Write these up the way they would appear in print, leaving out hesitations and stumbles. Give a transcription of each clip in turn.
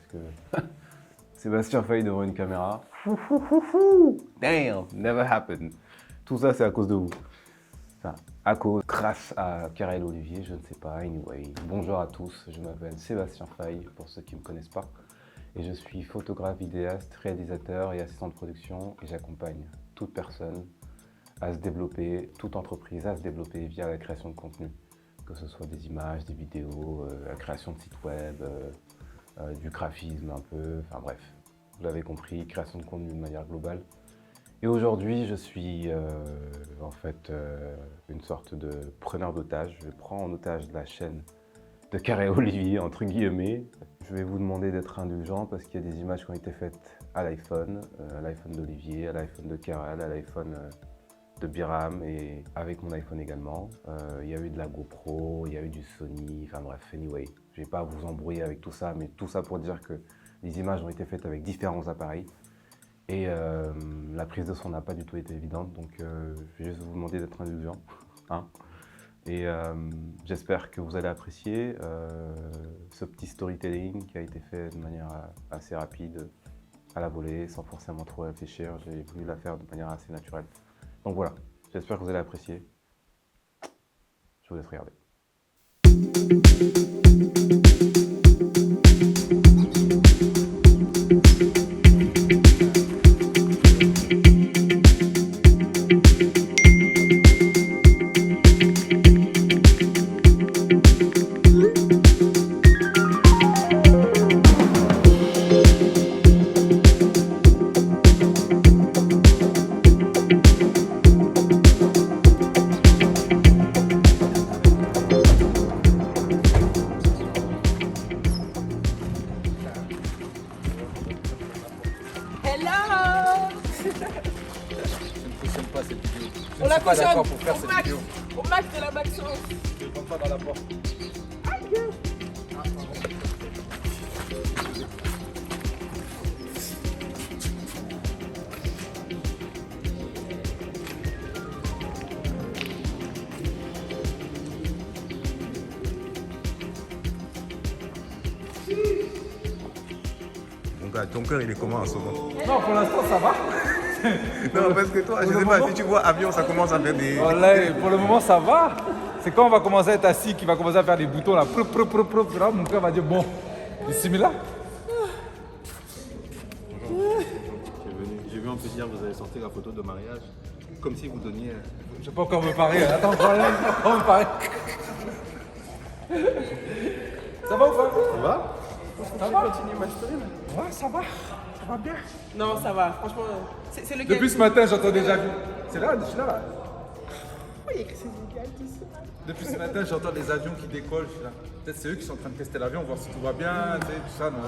que Sébastien Faye devant une caméra. Damn, never happened. Tout ça, c'est à cause de vous. Enfin, grâce à Karel Olivier, je ne sais pas. Anyway, bonjour à tous, je m'appelle Sébastien Faye, pour ceux qui ne me connaissent pas. Et je suis photographe, vidéaste, réalisateur et assistant de production. Et j'accompagne toute personne à se développer, toute entreprise à se développer via la création de contenu. Que ce soit des images, des vidéos, la création de sites web, du graphisme un peu, enfin bref. Vous l'avez compris, création de contenu de manière globale. Et aujourd'hui, je suis en fait une sorte de preneur d'otage. Je prends en otage la chaîne de Karel Olivier, entre guillemets. Je vais vous demander d'être indulgent parce qu'il y a des images qui ont été faites à l'iPhone d'Olivier, à l'iPhone de Karel, à l'iPhone de Biram et avec mon iPhone également. Il y a eu de la GoPro, il y a eu du Sony, enfin bref, anyway. Je ne vais pas vous embrouiller avec tout ça, mais tout ça pour dire que les images ont été faites avec différents appareils. Et la prise de son n'a pas du tout été évidente, donc je vais juste vous demander d'être indulgent. Hein. Et j'espère que vous allez apprécier ce petit storytelling qui a été fait de manière assez rapide, à la volée, sans forcément trop réfléchir. J'ai voulu la faire de manière assez naturelle. Donc voilà, j'espère que vous allez apprécier. Je vous laisse regarder. On la pas d'accord cautionne pour faire cette vidéo. au max de la maxo. Je ne rentre pas dans la porte. Mon gars, ton cœur il est comment en ce moment? Non, pour l'instant ça va. Non, parce que toi, je sais pas, si tu vois avion, ça commence à faire des... Voilà, pour le moment ça va. C'est quand on va commencer à être assis qu'il va commencer à faire des boutons là. Là, mon cœur va dire bon, ici mais là. J'ai vu en plus hier, vous avez sorti la photo de mariage, comme si vous donniez... Je vais pas encore me parer. Attends, je vais encore me parer. Ça va ou pas? Ça va? Ça va? Ouais, ça va. Ça va bien. Non, ça va, franchement. C'est lequel? Depuis ce matin, j'entends des avions. C'est là, je suis là. Pourquoi il y a écrit c'est légal tout ça? Depuis ce matin, j'entends des avions qui décollent. Je suis là. Peut-être c'est eux qui sont en train de tester l'avion, voir si tout va bien, tu sais, tout ça. Non,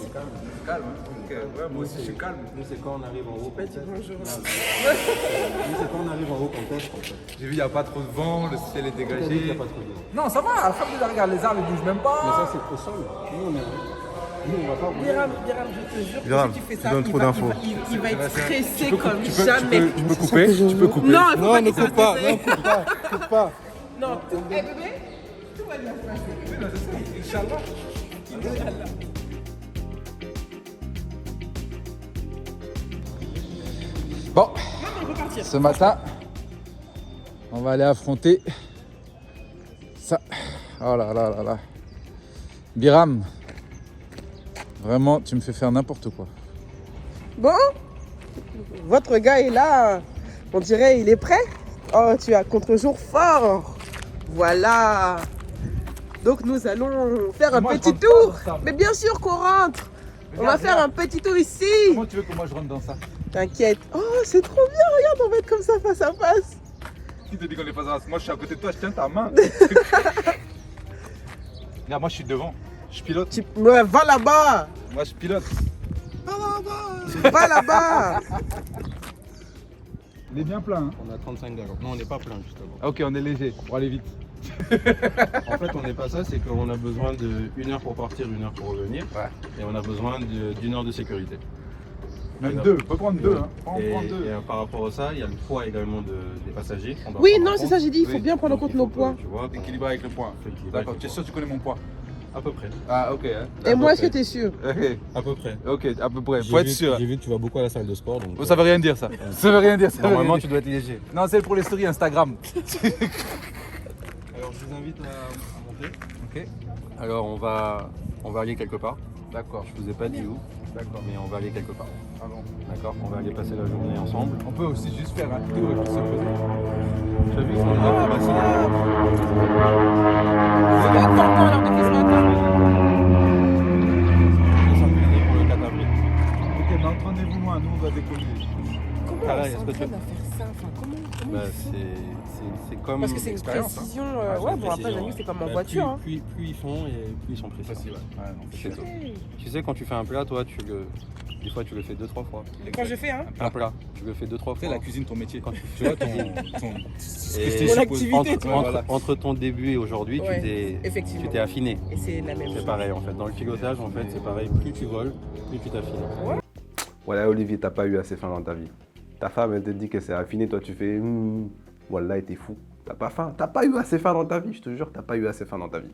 c'est calme. Calme. Ok, ouais, moi aussi, je suis calme. Nous, c'est quand on arrive en haut qu'on teste. Bonjour. Nous, c'est quand on arrive en haut qu'on teste, en fait. J'ai vu, il n'y a pas trop de vent, le ciel est Il n'y a dégagé. pas trop de vent. Non, ça va, alhamdoulilah, regarde, les arbres, ils bougent même pas. Mais ça, c'est au sol. Nous, on va pas rouler. Biram, je te jure, Biram, si tu fais tu ça, donnes trop d'infos. il va être stressé comme jamais. Tu peux couper, tu peux couper. Non, il faut pas Ne qu'il soit coupe pas, stressé. non, coupe pas, coupe pas. Non, bébé, tout va bien se passer. Inch'Allah. Bon, ce matin, on va aller affronter ça. Oh là là là là. Biram, vraiment, tu me fais faire n'importe quoi. Bon, votre gars est là. On dirait il est prêt. Oh, tu as contre-jour fort. Voilà. Donc nous allons faire un Moi, je petit rentre tour. pas dans ça. Mais bien sûr qu'on rentre. On va Regarde, faire regarde. un petit tour ici. Comment tu veux que moi je rentre dans ça? T'inquiète. Oh, c'est trop bien. Regarde, on va être comme ça face à face. Qui te dit qu'on est face à face? Moi je suis à côté de toi, je tiens ta main. Regarde, moi je suis devant. Je pilote. Ouais, va là-bas. Moi je pilote. Va là-bas. Il est bien plein. Hein? On a 35 gallons. Non, on n'est pas plein, justement. Ok, on est léger pour aller vite. En fait, on n'est pas ça, c'est qu'on a besoin d'1 heure pour partir, 1 heure pour revenir. Ouais. Et on a besoin d'1 heure de sécurité. Même Alors, deux, on peut prendre deux. Hein. On Et, prend deux. par rapport à ça, il y a le poids également des passagers. qu'on doit Oui, prendre non, en c'est compte. ça, j'ai dit. Il faut Oui. bien prendre en Donc, compte il faut nos que, poids. Tu vois, Équilibré avec le poids. faut équilibrer D'accord, avec tu es le sûr que tu connais mon poids? À peu près. Ah, ok. Hein. Et moi, est-ce que t'es sûr? Ok, À peu près. ok, à peu près. Faut être sûr. J'ai vu que tu vas beaucoup à la salle de sport. Donc, Ça veut rien dire ça. Ça veut rien dire. Ça veut normalement, rien tu dire. dois être léger. Non, c'est pour les stories Instagram. Alors, je vous invite à monter. Ok, Alors, on va aller quelque part. d'accord. Je vous ai pas dit où, D'accord. mais on va aller quelque part. Ah bon. D'accord? On va aller passer la journée ensemble. On peut aussi juste faire un tour et puis se poser. Tu as vu, ils sont déjà ramassés. C'est pas temps alors depuis ce matin. Ils sont s'incliner pour le 4 avril. Ok, mais entraînez-vous moins, nous on va décoller. Comment Carré, on est-ce que tu- s'entraîne à faire ça? Enfin, comment Bah, ils font? c'est comme. Parce que c'est une expérience, hein. précision. Ah, Ouais, une bon, après, précision, j'avoue, c'est comme en Bah, voiture. Hein. Plus ils font et plus ils sont précis. Facile, ouais. Ouais, non, C'est tout. Ok. Tu sais, quand tu fais un plat, toi, des fois, tu le fais 2-3 fois. Quand je fais, hein? Un plat, tu le fais 2-3 Fais fois. la cuisine ton métier. Quand- Tu vois, ce que Et- je t'ai Mon supposé. activité, Entre, toi. Voilà. entre ton début et aujourd'hui, Ouais, tu effectivement. t'es affiné. Et c'est la même C'est chose. pareil en fait. Dans le pilotage, en fait, c'est pareil. Plus tu voles, plus tu t'affines. Voilà, Olivier, t'as pas eu assez faim dans ta vie. Ta femme, elle te dit que c'est affiné, toi tu fais voilà, t'es fou. T'as pas faim. T'as pas eu assez faim dans ta vie, je te jure, t'as pas eu assez faim dans ta vie.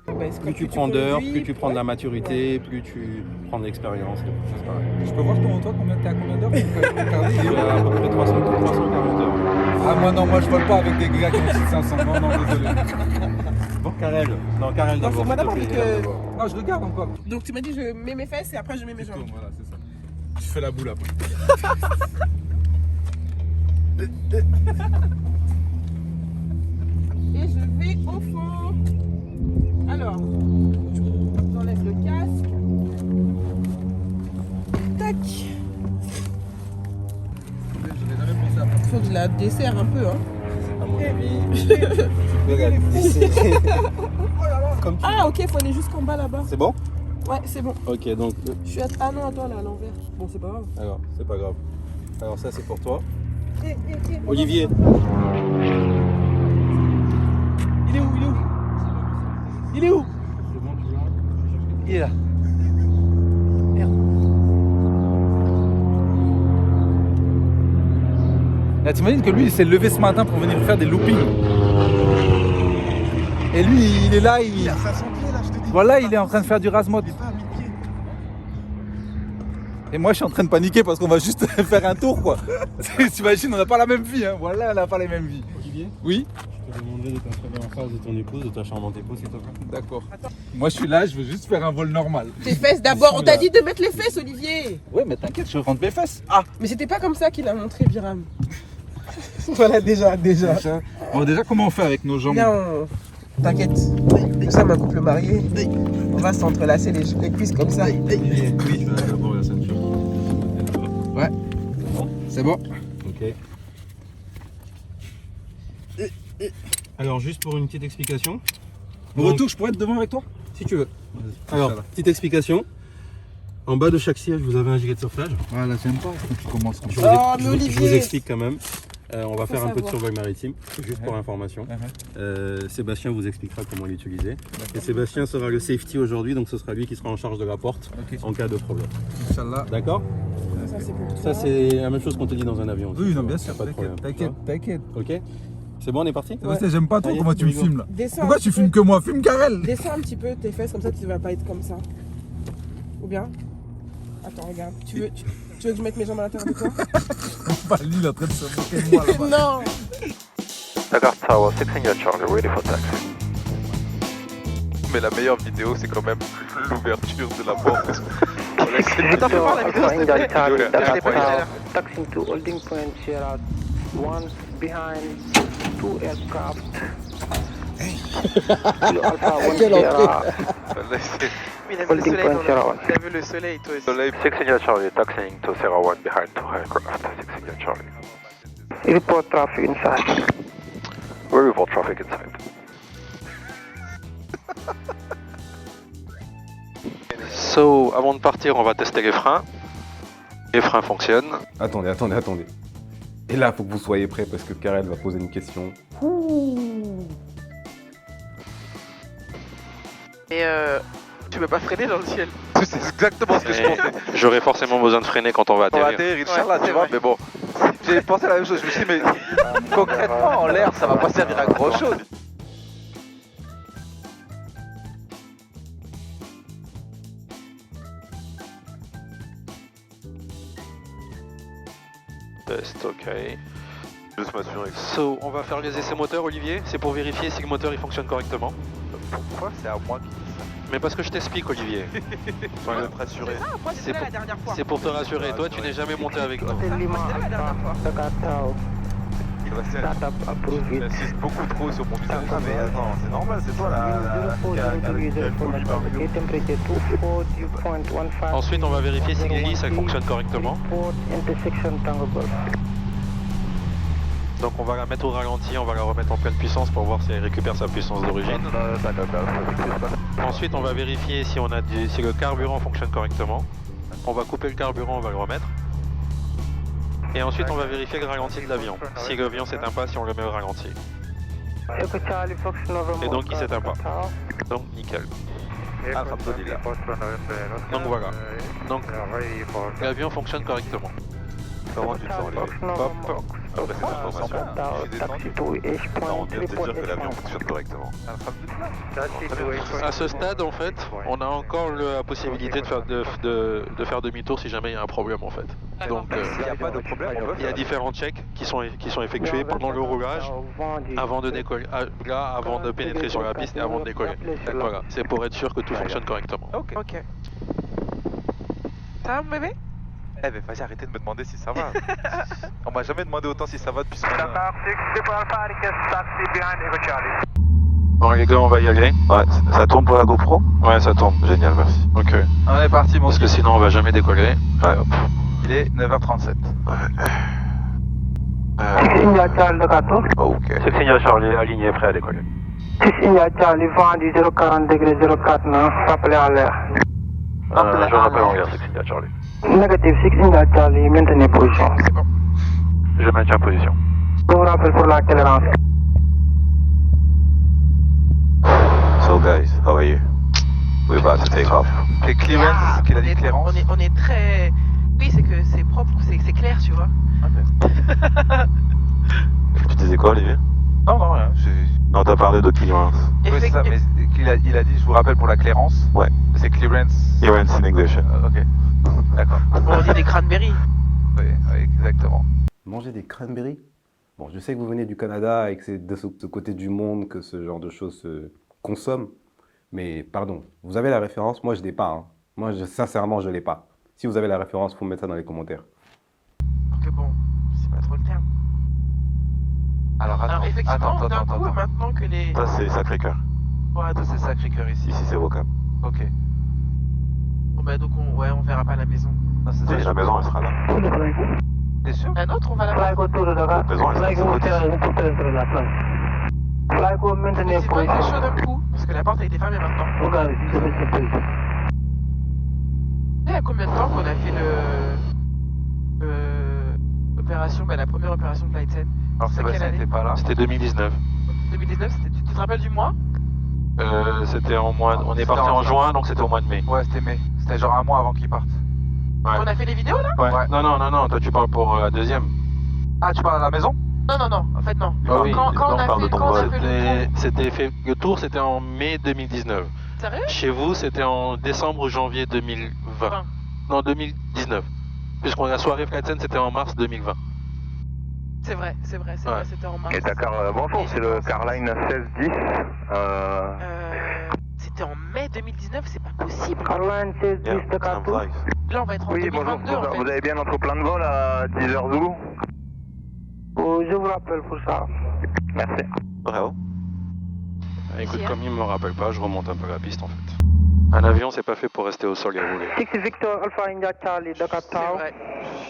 Bah, c'est Plus quand tu prends d'heures, conduis, plus tu prends de la ouais. maturité, plus tu prends de l'expérience. C'est pareil. Je peux voir toi t'es à combien d'heures Tu es à peu près 340 heures. Ah moi non, moi je vole pas avec des gars qui ont 500. Non, non, désolé. Bon, Karel. Non, Karel Non, d'abord. c'est moi d'abord, s'il te vu plaît. que- Non, je regarde encore. Donc, tu m'as dit, je mets mes fesses et après, je mets mes jambes. Voilà, c'est ça. Tu fais la boule après. Et je vais au fond. Alors, j'enlève le casque. Tac. J'avais jamais pensé à Il faut que je la desserre un peu. Hein. À mon avis, tu peux la glisser. Comme tu Ah, ok, il faut aller jusqu'en bas là-bas. C'est bon? Ouais, c'est bon. Ok, donc. Je suis à... Ah non, attends, là, à l'envers. Bon, c'est pas grave. Alors, c'est pas grave. Alors, ça, c'est pour toi. Eh, Olivier. Il est où? Il est où? Il est où? C'est bon, tu vois? Il est là. Là, t'imagines que lui, il s'est levé ce matin pour venir faire des loopings. Et lui, il est là, il... a 500 pieds là, je te dis. Voilà, il est en train de faire du rasmod. Il est pas à 1000 pieds. Et moi, je suis en train de paniquer parce qu'on va juste faire un tour, quoi. T'imagines, on n'a pas la même vie, hein. Voilà, on n'a pas les mêmes vies. Olivier, Oui? je te demanderai de t'installer en face de ton épouse, de ta charmante épouse, s'il te plaît. D'accord. Moi, je suis là, je veux juste faire un vol normal. Tes fesses d'abord. On t'a dit de mettre les fesses, Olivier. Ouais, mais t'inquiète, je rentre mes fesses. Ah, mais c'était pas comme ça qu'il a montré Biram. Voilà, déjà. Bon, déjà, comment on fait avec nos jambes? Viens, t'inquiète. Nous sommes un couple marié. On va s'entrelacer les cuisses comme ça. Oui, tu vas d'abord la ceinture. Ouais. C'est bon. Ok. Alors, juste pour une petite explication. Au Donc, retour, je pourrais être devant avec toi? si tu veux. Alors, Alors, petite explication. En bas de chaque siège, vous avez un gilet de sauvetage. voilà, j'aime pas quand tu commences comme Je ça. vous, Oh, mais je vous Olivier. explique quand même. On va Faut faire un peu de savoir. survol maritime, juste pour information. Sébastien vous expliquera comment l'utiliser. Et Sébastien sera le safety aujourd'hui, donc ce sera lui qui sera en charge de la porte Ok. en cas de problème. Inch'Allah. D'accord? Ça, c'est pour toi. Ça, c'est la même chose qu'on te dit dans un avion. aussi, Oui, tu non, vois, bien y a sûr, pas de problème. t'inquiète. Ok? C'est bon, on est parti? Sébastien, j'aime pas trop Allez, comment tu me on y va. filmes là. Descends Pourquoi un tu petit filmes peu. que moi? Filme Karel. Descends un petit peu tes fesses, comme ça tu vas pas être comme ça. Ou bien? Attends, regarde. Tu veux que je mette mes jambes à l'intérieur de toi? Bah, lui, il est en train de se moquer de moi là-bas. Non. Dakar Tower 6 India Charlie, ready for taxi. Mais la meilleure vidéo, c'est quand même l'ouverture de la porte. Attends, fais voir la vidéo, s'il te plaît. Dakar Tower. Taxing to holding point Sierra 1 behind 2 aircraft. Kilo Alpha 1 Sierra Il a holding point Sierra 1. vu le soleil, toi aussi. Soleil. 6 India Charlie, taxiing to Sierra 1 behind 2 aircraft. 6 India Charlie. Report traffic inside. We report traffic inside. So, avant de partir, on va tester les freins. Les freins fonctionnent. Attendez. Et là, faut que vous soyez prêts parce que Karel va poser une question. Et tu peux pas freiner dans le ciel. C'est exactement ce que je pensais. J'aurais forcément besoin de freiner quand on va On va atterrir. atterrir, Inch'Allah, tu vois, mais bon. J'ai pensé la même chose, je me suis dit, mais concrètement, en l'air, ça va pas servir à grand chose. Test, ok. Juste m'assurer. So, on va faire les essais moteurs, Olivier. C'est pour vérifier si le moteur il fonctionne correctement. Pourquoi c'est à moi qui dis ça? Mais parce que je t'explique, Olivier. Sois être rassuré. Ah, moi, C'est c'était là pour- la dernière fois. C'est pour te rassurer. Toi, tu n'es jamais monté avec nous. Moi, c'était là la dernière fois. Dakar Tower, startup approved with J'insiste beaucoup trop sur mon visage. Ah mais attends, c'est normal, c'est toi là. temperature 240.15. Ensuite, on va vérifier si l'hélice elle fonctionne correctement. Port intersection Tango Golf. Donc, on va la mettre au ralenti, on va la remettre en pleine puissance pour voir si elle récupère sa puissance d'origine. Ensuite, on va vérifier si, si le carburant fonctionne correctement. On va couper le carburant, on va le remettre. Et ensuite, on va vérifier le ralenti de l'avion. Si l'avion s'éteint pas, si on le met au ralenti. Et donc, il s'éteint pas. Donc, nickel. Alhamdulillah. Donc, voilà. Donc, l'avion fonctionne correctement. Comment tu te sens, Olivier? Hop. Après cette information, je suis descendu. Non, on vient de te dire que l'avion fonctionne correctement. À ce stade, en fait, on a encore la possibilité de faire demi-tour si jamais il y a un problème, en fait. Donc, S'il n'y a pas de problème, on peut il y a faire. différents checks qui sont effectués pendant le roulage, avant de décoller, là, avant de pénétrer sur la piste et avant de décoller. Voilà, c'est pour être sûr que tout fonctionne correctement. Ok. Ok. Ça va, mon bébé? Eh mais vas-y, arrêtez de me demander si ça va. On m'a jamais demandé autant si ça va depuis ce matin. Bon les gars, on va y aller. Ouais, ça tourne pour la GoPro? Ouais, ça tourne. Génial, merci. Ok. On est parti, mon Parce que sinon, on va jamais décoller. Ouais, hop. Il est 9h37. India Charlie Dakar, Ok. C'est le signal Charlie, aligné, prêt à décoller. India Charlie, vent du 040 degrés 04 nœuds, rappelé à l'air. Je rappelle en l'air, c'est le signal Charlie. Négatif 6 India Charlie, maintenez position. Je maintiens position. Je vous rappelle pour la tolérance. So guys, how are you? We're about to take off. Et clearance, Ah, c'est ce qu'il a dit, Clérance. on est très... Oui, c'est que c'est propre, c'est clair, tu vois. Tu disais quoi, Olivier? Non, non, rien. Non, t'as parlé de clearance. Oui, c'est ça, mais il a dit, je vous rappelle pour la clearance. Ouais. C'est clearance. Clearance in English. Ok. D'accord. On dit des cranberries. Oui, exactement. Manger des cranberries? Bon, je sais que vous venez du Canada et que c'est de ce côté du monde que ce genre de choses se consomme. Mais pardon, vous avez la référence? Moi, je l'ai pas. Hein. Moi, sincèrement, je l'ai pas. Si vous avez la référence, il faut mettre ça dans les commentaires. Donc bon, c'est pas trop le terme. Alors, Alors effectivement, d'un coup, maintenant que les... Ça, c'est Sacré-Cœur. Ouais, Ça, c'est Sacré-Cœur ici. Ici, c'est Vocam. Ok. Bon bah donc on verra pas à la maison. Non, c'est ça. Et la maison, elle sera là. T'es sûr? La nôtre, on va la voir. La maison, elle sera à côté. Maintenez C'est pas position. très chaud d'un coup, parce que la porte a été fermée maintenant. Il y a combien de temps qu'on a fait l'opération, la première opération de Lightsen? Alors, C'est Sébastien quelle année? n'était pas là. C'était 2019. 2019, tu te rappelles du mois? C'était en mois... On est parti en juin, donc c'était au mois de mai. Ouais, c'était mai. C'était genre un mois avant qu'il parte. Ouais. On a fait les vidéos là? Ouais. Non, toi tu parles pour la deuxième. Ah, tu parles à la maison? Non, en fait non. Ah oui, Quand on a parle de fait, ton quand on a vol. fait le tour. C'était fait... Le tour, c'était en mai 2019. Sérieux? Chez vous, c'était en décembre ou janvier 2020. 20. Non, 2019. Puisqu'on la soirée Flightsen, c'était en mars 2020. C'est vrai, Ouais. c'était en mars. Et Dakar, bonjour, c'est le Carline 1610. C'était en mai 2019, c'est pas possible. Caroline 16 Yeah, 10 Dakar sounds like. Là, on va être en Oui, bonjour, 2022 en fait. vous avez bien notre plan de vol à 10h Zulu? Je vous rappelle pour ça. Merci. Bravo. Écoute, Merci, comme il me rappelle pas, je remonte un peu la piste en fait. Un avion, c'est pas fait pour rester au sol et rouler. 6 Victor Alpha India Charlie Dakar C'est Tower. vrai.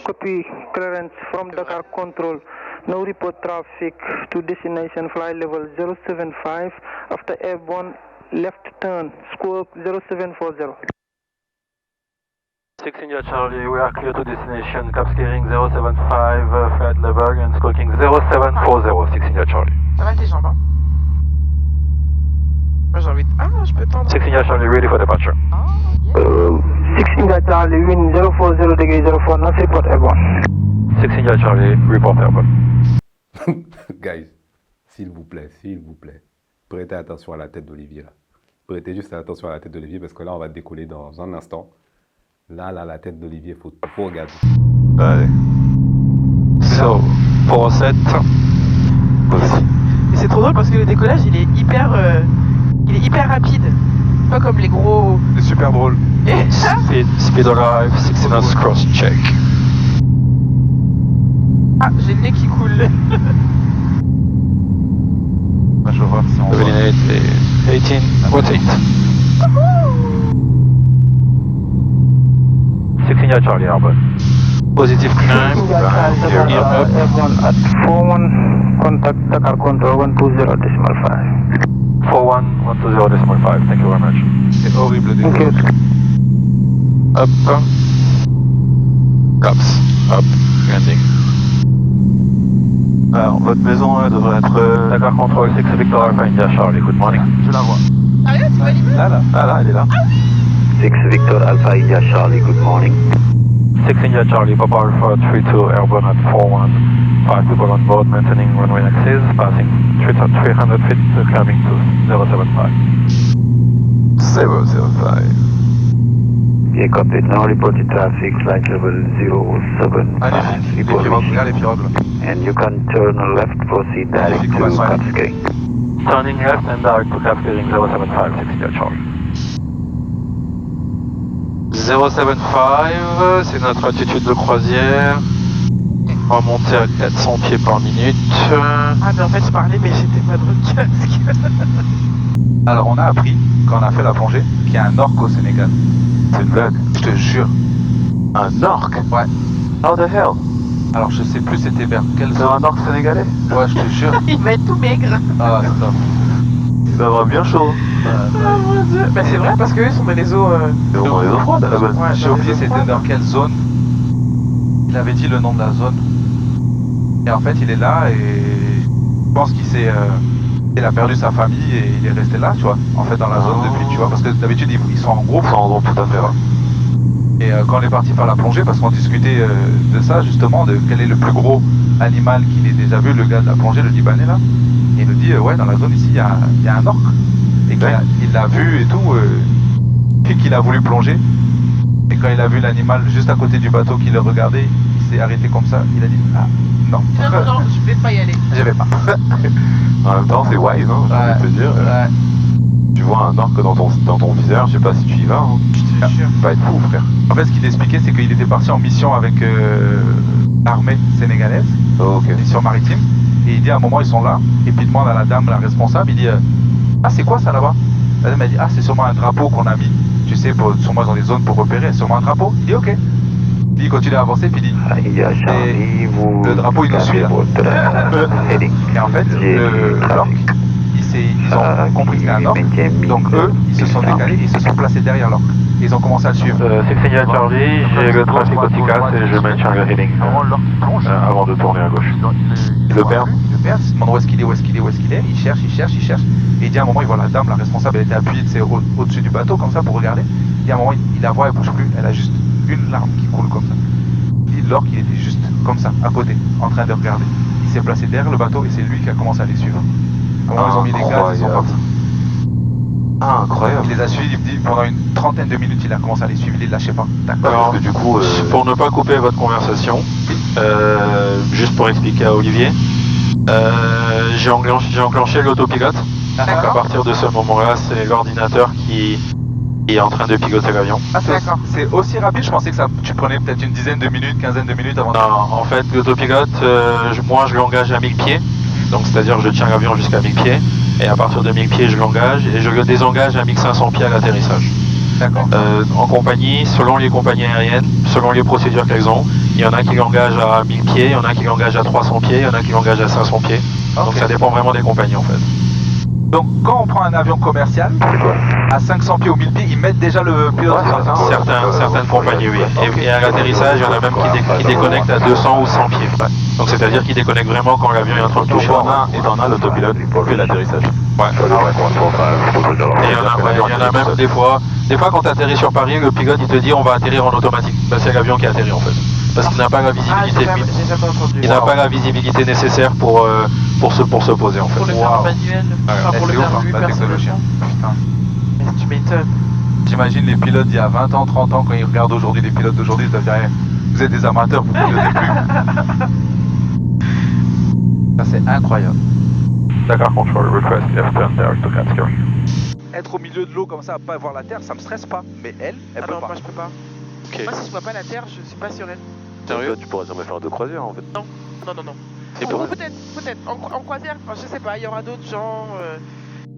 Copy clearance from Dakar Control. No report traffic to destination fly level 075 after airborne left turn squawk 0740. 6 India Charlie, we are clear to destination, cap steering 075, flight level and squawking 0740, 6 India Charlie. Ça va tes jambes, hein? Moi j'ai envie de... Ah, je peux tendre. 6 India Charlie, ready for departure. Ah, yeah. 6 India Charlie, wind 040 degree 04, not report airborne. 6 India Charlie, report airborne. Guys, s'il vous plaît, prêtez attention à la tête d'Olivier là. Prêtez juste attention à la tête d'Olivier parce que là, on va décoller dans un instant. Là, la tête d'Olivier, faut regarder. Allez. So, 47. Aussi. Et c'est trop drôle parce que le décollage il est hyper rapide. Pas comme les gros. C'est super drôle. Et ça Speed arrive, 6 knots cross check. Ah, j'ai le nez qui coule. Je vais voir si on voit. Eliminate et 18, rotate. 16 Yacht Charlie Airborne. Positive climb, Dakar gear up. Airborne at 41, contact Dakar Control 120.5. 41 120.5, thank you very much. C'est horrible le Thank you. décollage. Up. Caps. Up. Landing. Alors, votre maison devrait être Dakar Control 6 Victor Alpha India Charlie, good morning. Je la vois. Sérieux, tu vois l'immeuble? Là, Ah là, elle est là. 6 Victor Alpha India Charlie, good morning. 6 India Charlie, Papa Alpha 32 Airborne at 41. 5 people on board, maintaining runway axis, passing 300 feet, climbing to 075. 005. Yeah, copy. Now reported traffic, flight level 075. Magnifique. Les pirogues, regarde les pirogues là. And you can turn left, proceed direct Magnifique, to on va se faire. Kapskei. Turning left and direct to Cascading 075, 6 India Charlie. 075, c'est notre altitude de croisière. On va monter à 400 pieds par minute. Ah, mais en fait, je parlais, mais j'étais pas dans le casque. Alors on a appris, quand on a fait la plongée, qu'il y a un orque au Sénégal. C'est une blague, je te jure. Un orque? Ouais. How the hell? Alors je sais plus c'était vers quelle C'est zone. un orque sénégalais? Ouais, je te jure. Il va être tout maigre. Ah, stop. Il va avoir bien chaud. Oh mon dieu. Bah, c'est vrai parce qu'eux sont dans les eaux. C'est vraiment les eaux froides à la base. Ouais, J'ai dans oublié les eaux c'était froides. dans quelle zone. Il avait dit le nom de la zone. Et en fait il est là et je pense qu'il s'est... il a perdu sa famille et il est resté là, tu vois. En fait dans la zone depuis, tu vois. Parce que d'habitude ils sont en groupe. Sans groupe, tout à fait. Et quand on est parti faire la plongée, parce qu'on discutait de ça justement, de quel est le plus gros animal qu'il ait déjà vu, le gars de la plongée, le Libanais là. Et il nous dit, ouais, dans la zone ici, il y a un orque. Et qu'il l'a vu et tout, et qu'il a voulu plonger. Et quand il a vu l'animal juste à côté du bateau qui le regardait, il s'est arrêté comme ça. Il a dit, ah, non. Non, je vais pas y aller. Je vais pas. En même temps, c'est wise, hein, j'ai envie de te dire. Ouais. Tu vois un orque dans ton viseur, je sais pas si tu y vas. Hein. Je te jure. Tu vas être fou, frère. En fait, ce qu'il expliquait, c'est qu'il était parti en mission avec l'armée sénégalaise, Ok. mission maritime. Et il dit à un moment, ils sont là. Et puis il demande à la dame, la responsable, il dit, ah, c'est quoi ça là-bas? La dame, elle dit, ah, c'est sûrement un drapeau qu'on a mis, tu sais, sûrement dans des zones pour repérer. C'est sûrement un drapeau. Il dit, ok. Puis il continue à avancer, puis il dit, India Charlie, vous... le drapeau, il nous suit là. Heading. Et en fait, l'orque, ils ont compris que c'était un orque. Donc eux, ils se sont décalés, ils se sont placés derrière l'orque. Et ils ont commencé à le suivre. 6 India Charlie, j'ai le trafic au TICAS et je maintiens le heading avant de tourner à gauche. Il le perd. Il le perd, il se demande où est-ce qu'il est, où est-ce qu'il est, où est-ce qu'il est. Il cherche. Et il dit à un moment, il voit la dame, la responsable, elle était appuyée au-dessus du bateau comme ça pour regarder. Et à un moment, il la voit, elle bouge plus. Elle a juste une larme qui coule comme ça. Et l'orque, il était juste comme ça, à côté, en train de regarder. Il s'est placé derrière le bateau et c'est lui qui a commencé à les suivre. À un moment, ils ont mis les gaz, ils sont partis. Ah, incroyable. Il les a suivis, il dit, pendant une trentaine de minutes, il a commencé à les suivre, il les lâchait pas. D'accord. Alors, Parce que du coup, pour ne pas couper votre conversation, juste pour expliquer à Olivier, j'ai enclenché l'autopilote. À partir de ce moment-là, c'est l'ordinateur qui est en train de piloter l'avion. Ah, c'est aussi rapide, je pensais que tu prenais peut-être une dizaine de minutes, quinzaine de minutes avant de... Non, en fait, l'autopilote, moi je l'engage à 1000 pieds. Donc c'est-à-dire je tiens l'avion jusqu'à 1000 pieds. Et à partir de 1000 pieds, je l'engage et je le désengage à 1500 pieds à l'atterrissage. D'accord. En compagnie, selon les compagnies aériennes, selon les procédures qu'elles ont, il y en a qui l'engagent à 1000 pieds, il y en a qui l'engagent à 300 pieds, il y en a qui l'engagent à 500 pieds. Okay. Donc ça dépend vraiment des compagnies en fait. Donc quand on prend un avion commercial, à 500 pieds ou 1000 pieds, ils mettent déjà le pilote. Certaines compagnies, oui. Et à l'atterrissage, il y en a même qui déconnectent à 200 ou 100 pieds. Donc c'est-à-dire qu'ils déconnectent vraiment quand l'avion est en train de toucher. et t'en as l'autopilote pour fait l'atterrissage. Ouais. Et il y en a même des fois quand tu atterris sur Paris, le pilote il te dit on va atterrir en automatique. Bah, c'est l'avion qui atterrit en fait. Parce qu'il n'a pas la visibilité. J'ai jamais entendu. Il n'a pas la visibilité nécessaire pour se poser en fait. Pour le faire manuel, enfin, pour le faire lui la technologie. personnellement. Putain. Mais tu m'étonnes. J'imagine les pilotes d'il y a 20 ans, 30 ans, quand ils regardent aujourd'hui les pilotes d'aujourd'hui, ils doivent dire, vous êtes des amateurs, vous pilotez plus. Ça, c'est incroyable. Dakar Control, request left turn there to Catskill. Être au milieu de l'eau comme ça, pas voir la terre, ça me stresse pas. Mais elle peut non, pas. moi je peux pas. Ok. Moi si je vois pas la terre, je suis pas sereine. Sérieux? Tu pourrais jamais faire de croisière en fait. Non. Et pour- Ou peut-être. En croisière, enfin, je sais pas, il y aura d'autres gens.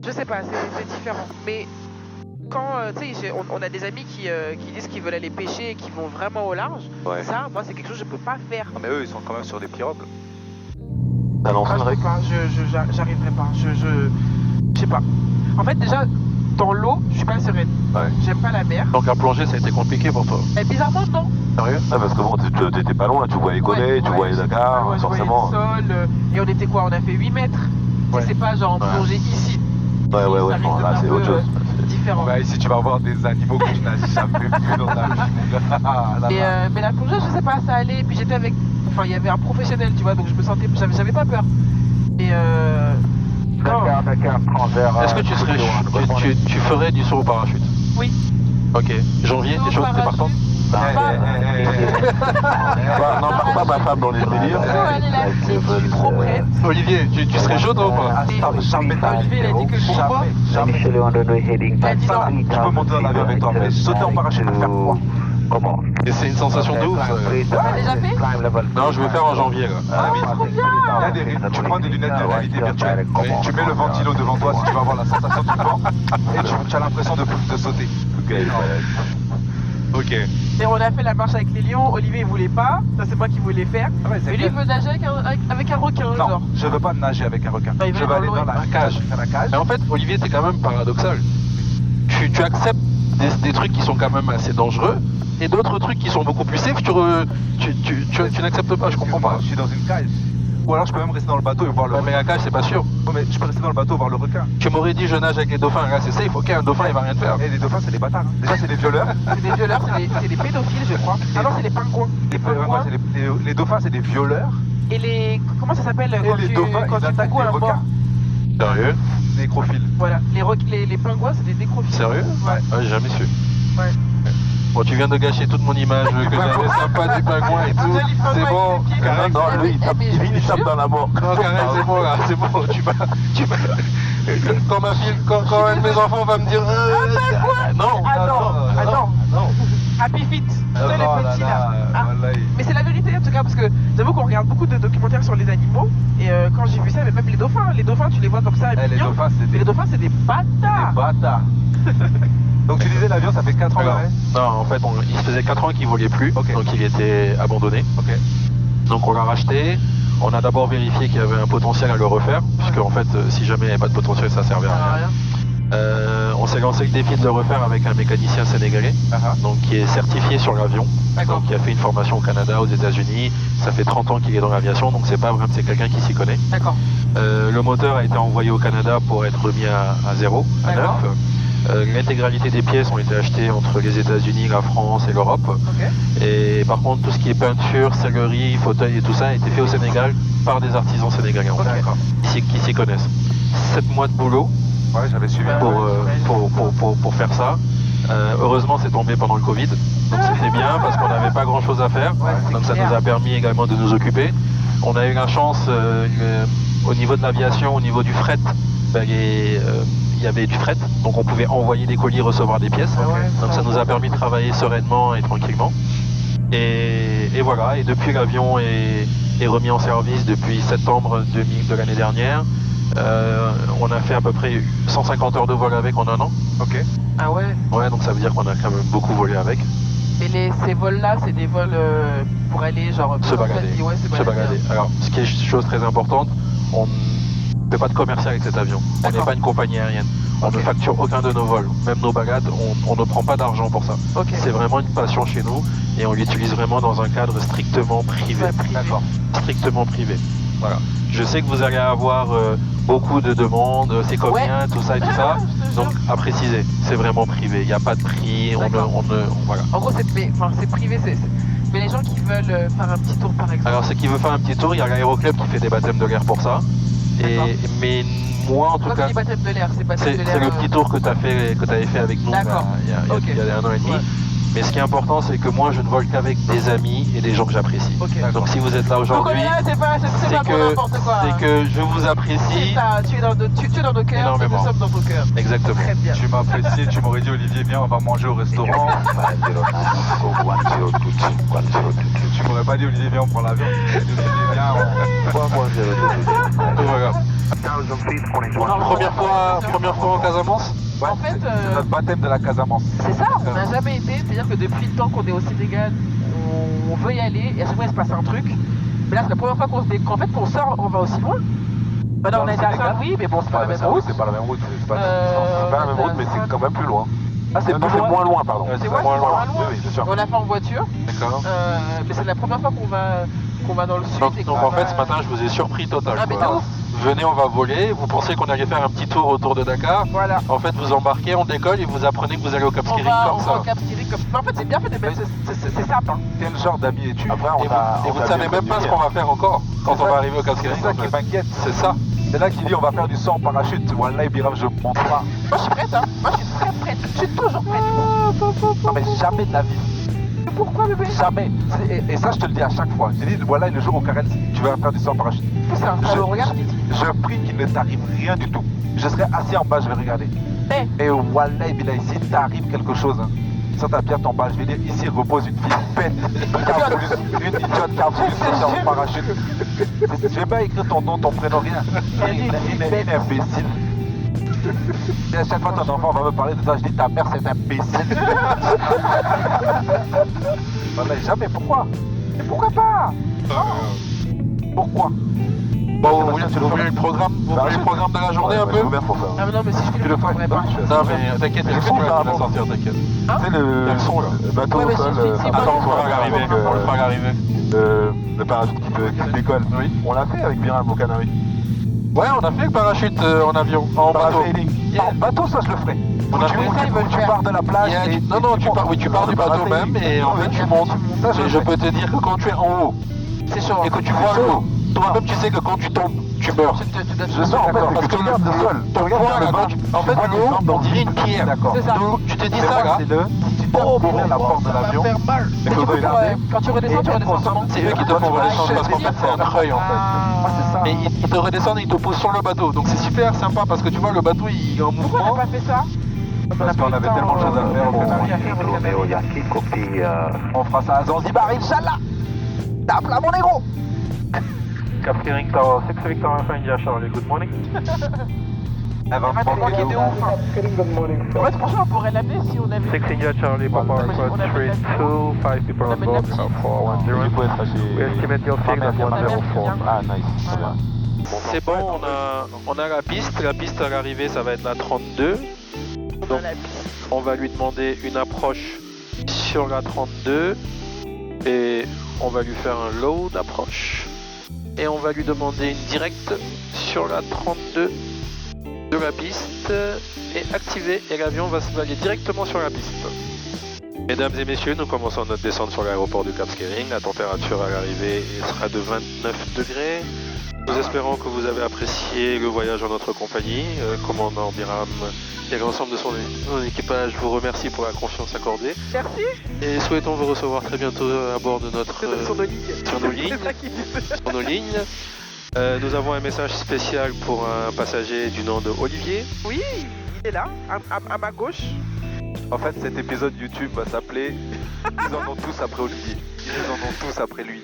Je sais pas, c'est différent. Mais quand, tu sais, on a des amis qui disent qu'ils veulent aller pêcher et qui vont vraiment au large. Ouais. Ça, moi c'est quelque chose que je peux pas faire. Ah, mais eux, ils sont quand même sur des pirogues. T'as lancé Moi, une je règle? peux pas, j'arriverai pas. Je sais pas. En fait, déjà, dans l'eau, je suis pas sereine. Ouais. J'aime pas la mer. Donc à plonger, ça a été compliqué pour toi. Et bizarrement, non. Sérieux? Ah, parce que bon, t'étais pas loin, tu voyais Gonnet, tu voyais Dakar, Ouais, je voyais forcément. le sol, et on était quoi? On a fait 8 mètres. Ouais. C'est pas genre plonger ici. Ouais, Ça bon, risque là, d'être c'est un autre peu, chose. Différent. Ouais, ici, tu vas voir des animaux que tu n'as jamais vus dans ta vie, mon gars. Ah, là, là. Mais la plongée, je sais pas, ça allait. Puis j'étais avec. Enfin, il y avait un professionnel, tu vois, donc je me sentais. J'avais pas peur. Et Dakar transfert. Est-ce que tu serais tu ferais du saut au parachute? Oui. Ok. Janvier, t'es chaud, t'es partant? Non, pas ma femme dans les délires. Je suis trop prête. Olivier, tu serais chaud toi ou pas? Jamais ta vie, Olivier, il a dit que je jamais, jamais. Initially on the way heading Il a dit non. Je peux monter dans l'avion avec toi, mais sauter en parachute pour faire quoi? Comment? Et c'est une sensation de ouf. T'as déjà fait? Non, je veux faire en janvier là. Ah, mais il y a tu prends des lunettes de réalité virtuelle, tu mets le ventilo devant toi si tu vas avoir la sensation du vent, et tu as l'impression de sauter. Ok. Et on a fait la marche avec les lions. Olivier, il voulait pas. Ça, c'est moi qui voulais faire. Ah ouais, c'est Mais lui, il clair. veut nager avec un requin, Non, genre. je veux pas nager avec un requin. Non, il Je veut veux aller dans dans l'eau, la il cage. Dans la cage. Mais en fait, Olivier, t'es quand même paradoxal. Tu acceptes des trucs qui sont quand même assez dangereux, et d'autres trucs qui sont beaucoup plus safe, tu n'acceptes pas, je comprends pas. Je suis dans une cage. Ou alors je peux même rester dans le bateau et voir le Ouais, mais requin. la cage, c'est pas sûr. Ouais, mais je peux rester dans le bateau et voir le requin. Tu m'aurais dit je nage avec les dauphins, là c'est safe, ok, un dauphin il va rien te faire. Et les dauphins, c'est des bâtards. Hein. Déjà, c'est des violeurs. C'est des violeurs, c'est des pédophiles, je crois. Ah non, c'est des pingouins. Les, pingouins. les dauphins, c'est des violeurs. Et les. Comment ça s'appelle Et les dauphins, quand ils tu attaquent boues les un requins. mort? Sérieux? Nécrophiles. Voilà. Les pingouins, c'est des nécrophiles. Sérieux? Ouais. J'ai jamais su. Ouais. Bon, tu viens de gâcher toute mon image que j'avais sympa du pingouin et tout. C'est bon. Karel, non, lui, il tape dans la mort. Non, Karel, c'est bon là, c'est bon. Quand un de mes enfants va me dire. Non, non. Happy Feet. C'est les petits là. Ah. Mais c'est la vérité en tout cas, parce que j'avoue qu'on regarde beaucoup de documentaires sur les animaux. Et quand j'ai vu ça, mais même les dauphins, tu les vois comme ça. Les mignons. dauphins, c'est Mais des les dauphins, c'est des bâtards. bâtards. Donc tu disais l'avion, ça fait 4 ans d'arrêt. non, en fait, il faisait 4 ans qu'il volait plus, Ok. donc il était abandonné. Ok. Donc on l'a racheté. On a d'abord vérifié qu'il y avait un potentiel à le refaire, puisque en fait, si jamais il n'y avait pas de potentiel, ça servait Ça à sert à rien. rien. On s'est lancé le défi de le refaire avec un mécanicien sénégalais, donc qui est certifié sur l'avion, D'accord. donc qui a fait une formation au Canada, aux États-Unis. Ça fait 30 ans qu'il est dans l'aviation, donc c'est pas vraiment, c'est quelqu'un qui s'y connaît. D'accord. Le moteur a été envoyé au Canada pour être remis à zéro, à neuf. D'accord. L'intégralité des pièces ont été achetées entre les États-Unis, la France et l'Europe. Ok. Et par contre, tout ce qui est peinture, sellerie, fauteuil et tout ça a été fait au Sénégal par des artisans sénégalais en fait, qui s'y connaissent. 7 mois de boulot Ouais, j'avais suivi. pour faire ça. Heureusement, c'est tombé pendant le Covid, donc c'était bien parce qu'on n'avait pas grand-chose à faire. Ouais, Donc ça clair. nous a permis également de nous occuper. On a eu la chance, au niveau de l'aviation, au niveau du fret, il y avait du fret, donc on pouvait envoyer des colis, recevoir des pièces. Donc ça nous a permis de travailler sereinement et tranquillement. Et voilà, et depuis l'avion est remis en service depuis septembre de l'année dernière. On a fait à peu près 150 heures de vol avec en un an. Ok. Ah ouais. Ouais, donc ça veut dire qu'on a quand même beaucoup volé avec. Et ces vols-là, c'est des vols pour aller genre... Se balader. Ouais, Se balader. Alors, ce qui est une chose très importante, on ne fait pas de commercial avec cet avion. On n'est D'accord. pas une compagnie aérienne. On ne facture aucun de nos vols. Même nos balades, on ne prend pas d'argent pour ça. Ok. C'est vraiment une passion chez nous et on l'utilise vraiment dans un cadre strictement privé. Ouais, privé. D'accord. Strictement privé. Voilà. Je sais que vous allez avoir beaucoup de demandes, c'est combien, Ouais. tout ça et tout ça. Donc à préciser, c'est vraiment privé. Il n'y a pas de prix, D'accord. voilà. En gros, c'est privé, mais les gens qui veulent faire un petit tour par exemple. Alors, ceux qui veulent faire un petit tour, il y a l'aéroclub qui fait des baptêmes de l'air pour ça. Mais moi, en tout Toi, cas, tu dis baptême de l'air, c'est baptême de l'air. c'est le petit tour que tu avais fait avec nous D'accord. il y a Ok. un an et demi. Ouais. Mais ce qui est important, c'est que moi, je ne vole qu'avec des amis et des gens que j'apprécie. Ok. Donc si vous êtes là aujourd'hui, c'est pas pour n'importe quoi. c'est que je vous apprécie. C'est ça, tu es dans nos cœurs, Énormément. nous sommes dans vos cœurs. Exactement. Très bien. Tu m'as apprécié, tu m'aurais dit Olivier, viens, on va manger au restaurant. Tu m'aurais pas dit Olivier, viens, on prend l'avion. Tu m'aurais dit Olivier, viens, Voilà. Première fois en Casamance. Ouais, En fait, c'est notre baptême de la Casamance. C'est ça, on n'a jamais été. C'est-à-dire que depuis le temps qu'on est au Sénégal, on veut y aller et à chaque fois il se passe un truc. Mais là, c'est la première fois qu'on sort, on va aussi loin. Bah non, on a été à Saint-Louis, mais bon, c'est pas la même route. C'est pas la même route, c'est pas la même route, mais c'est quand même plus loin. Ah, c'est moins loin, pardon. C'est moins loin. Oui, c'est sûr. On l'a fait en voiture, D'accord. mais c'est la première fois qu'on va dans le sud. et qu'on Donc en va- fait, ce matin, je vous ai surpris total. Ah, mais quoi. t'as ouf. Venez, on va voler. Vous pensez qu'on allait faire un petit tour autour de Dakar. Voilà. En fait, vous embarquez, on décolle et vous apprenez que vous allez au Cap On Skirring va comme au ça. Cap Skirring comme ça. Mais en fait, c'est bien fait, mais c'est simple. Hein. Quel genre d'amis es-tu? Après, Et vous ne savez même pas ce qu'on va faire encore quand on va arriver au Cap Skirring. C'est ça en qui fait. m'inquiète. C'est ça. C'est là qu'il dit on va faire du saut en parachute. Wallah, Biram, je monte pas. Moi, je suis prête, hein. Moi, je suis très prête. Je suis toujours prête. Non, mais jamais de la vie. Mais pourquoi, bébé? Jamais. Et ça, je te le dis à chaque fois. Je te dis, voilà, le jour où Karen, tu vas faire du saut en parachute. C'est ça. Regarde, Je prie qu'il ne t'arrive rien du tout. Je serai assis en bas, je vais regarder. Et Wallah, Bilal, si t'arrive quelque chose, hein, ça t'a bien ton bas, je vais dire ici repose une fille bête, une idiote qui a voulu sauter en parachute. Je vais pas écrire ton nom, ton prénom, rien. Une imbécile. Et à chaque fois ton enfant va me parler de ça, je dis ta mère c'est imbécile. Voilà, jamais, pourquoi? Pourquoi pas? Pourquoi? Bon, vous voulez le programme de la journée un peu? Ah, mais non, mais si je fais le pourrais pas. Non, mais t'inquiète, il y a le son là, il va sortir, t'inquiète. Tu sais, le son là, bateau Ouais, mais au sol, c'est pas attends, bon. on va arriver, on va arriver. le parachute qui décolle. Oui. On l'a fait avec Biram au Canaries. Ouais, on a fait le parachute en avion, en bateau. En bateau, ça je le ferai. On a fait Tu pars de la plage et... Non, tu pars du bateau même et en fait tu montes. Et je peux te dire que quand tu es en haut C'est chaud. et que tu vois l'eau, toi-même tu sais que quand tu tombes, tu meurs. Je sens en fait Parce que tu regardes le sol. Tu regardes poids, le là, bas. en fait l'eau, on dirait une pierre. D'accord. C'est ça. Donc tu te dis C'est ça là. c'est le... Si tu ouvrir la porte de l'avion, faire mal. il faut regarder. Quand tu redescends, tu redescends comment? C'est eux qui te font redescendre parce qu'en fait c'est un treuil en fait. Ah, c'est ça. Mais ils te redescendent et ils te posent sur le bateau. Donc c'est super sympa parce que tu vois le bateau il est en Pourquoi on mouvement. n'a pas fait ça? Parce qu'on avait tellement de choses à faire au Canaries. On fera ça à Zanzibar, Inch'Allah. Tape là mon négro. Cap Skirring Tower 6, Victor Alpha India Charlie, good morning. Elle va me Franchement, qui était ouf. hein. Good morning. En fait, franchement, on pourrait l'amener si on avait. 6 India Charlie, Papa Alpha 32, 5 people on board, 410. We estimate your field at 104. Ah, nice. Très bien. C'est bon, on a la piste. La piste à l'arrivée ça va être la 32. Donc on va lui demander une approche sur la 32 et on va lui faire un low d'approche et on va lui demander une directe sur la 32 de la piste et activer et l'avion va se aller directement sur la piste. Mesdames et messieurs, nous commençons notre descente sur l'aéroport du Cap Skirring. La température à l'arrivée sera de 29 degrés. Nous espérons que vous avez apprécié le voyage en notre compagnie. Commandant Biram et l'ensemble de son équipage vous remercie pour la confiance accordée. Merci. Et souhaitons vous recevoir très bientôt à bord de notre Sur nos lignes. sur nos lignes. C'est ça qui dit. Sur nos lignes. Nous avons un message spécial pour un passager du nom de Olivier. Oui, il est là, à ma gauche. En fait, cet épisode YouTube va s'appeler Ils en ont tous après Olivier. Ils en ont tous après lui.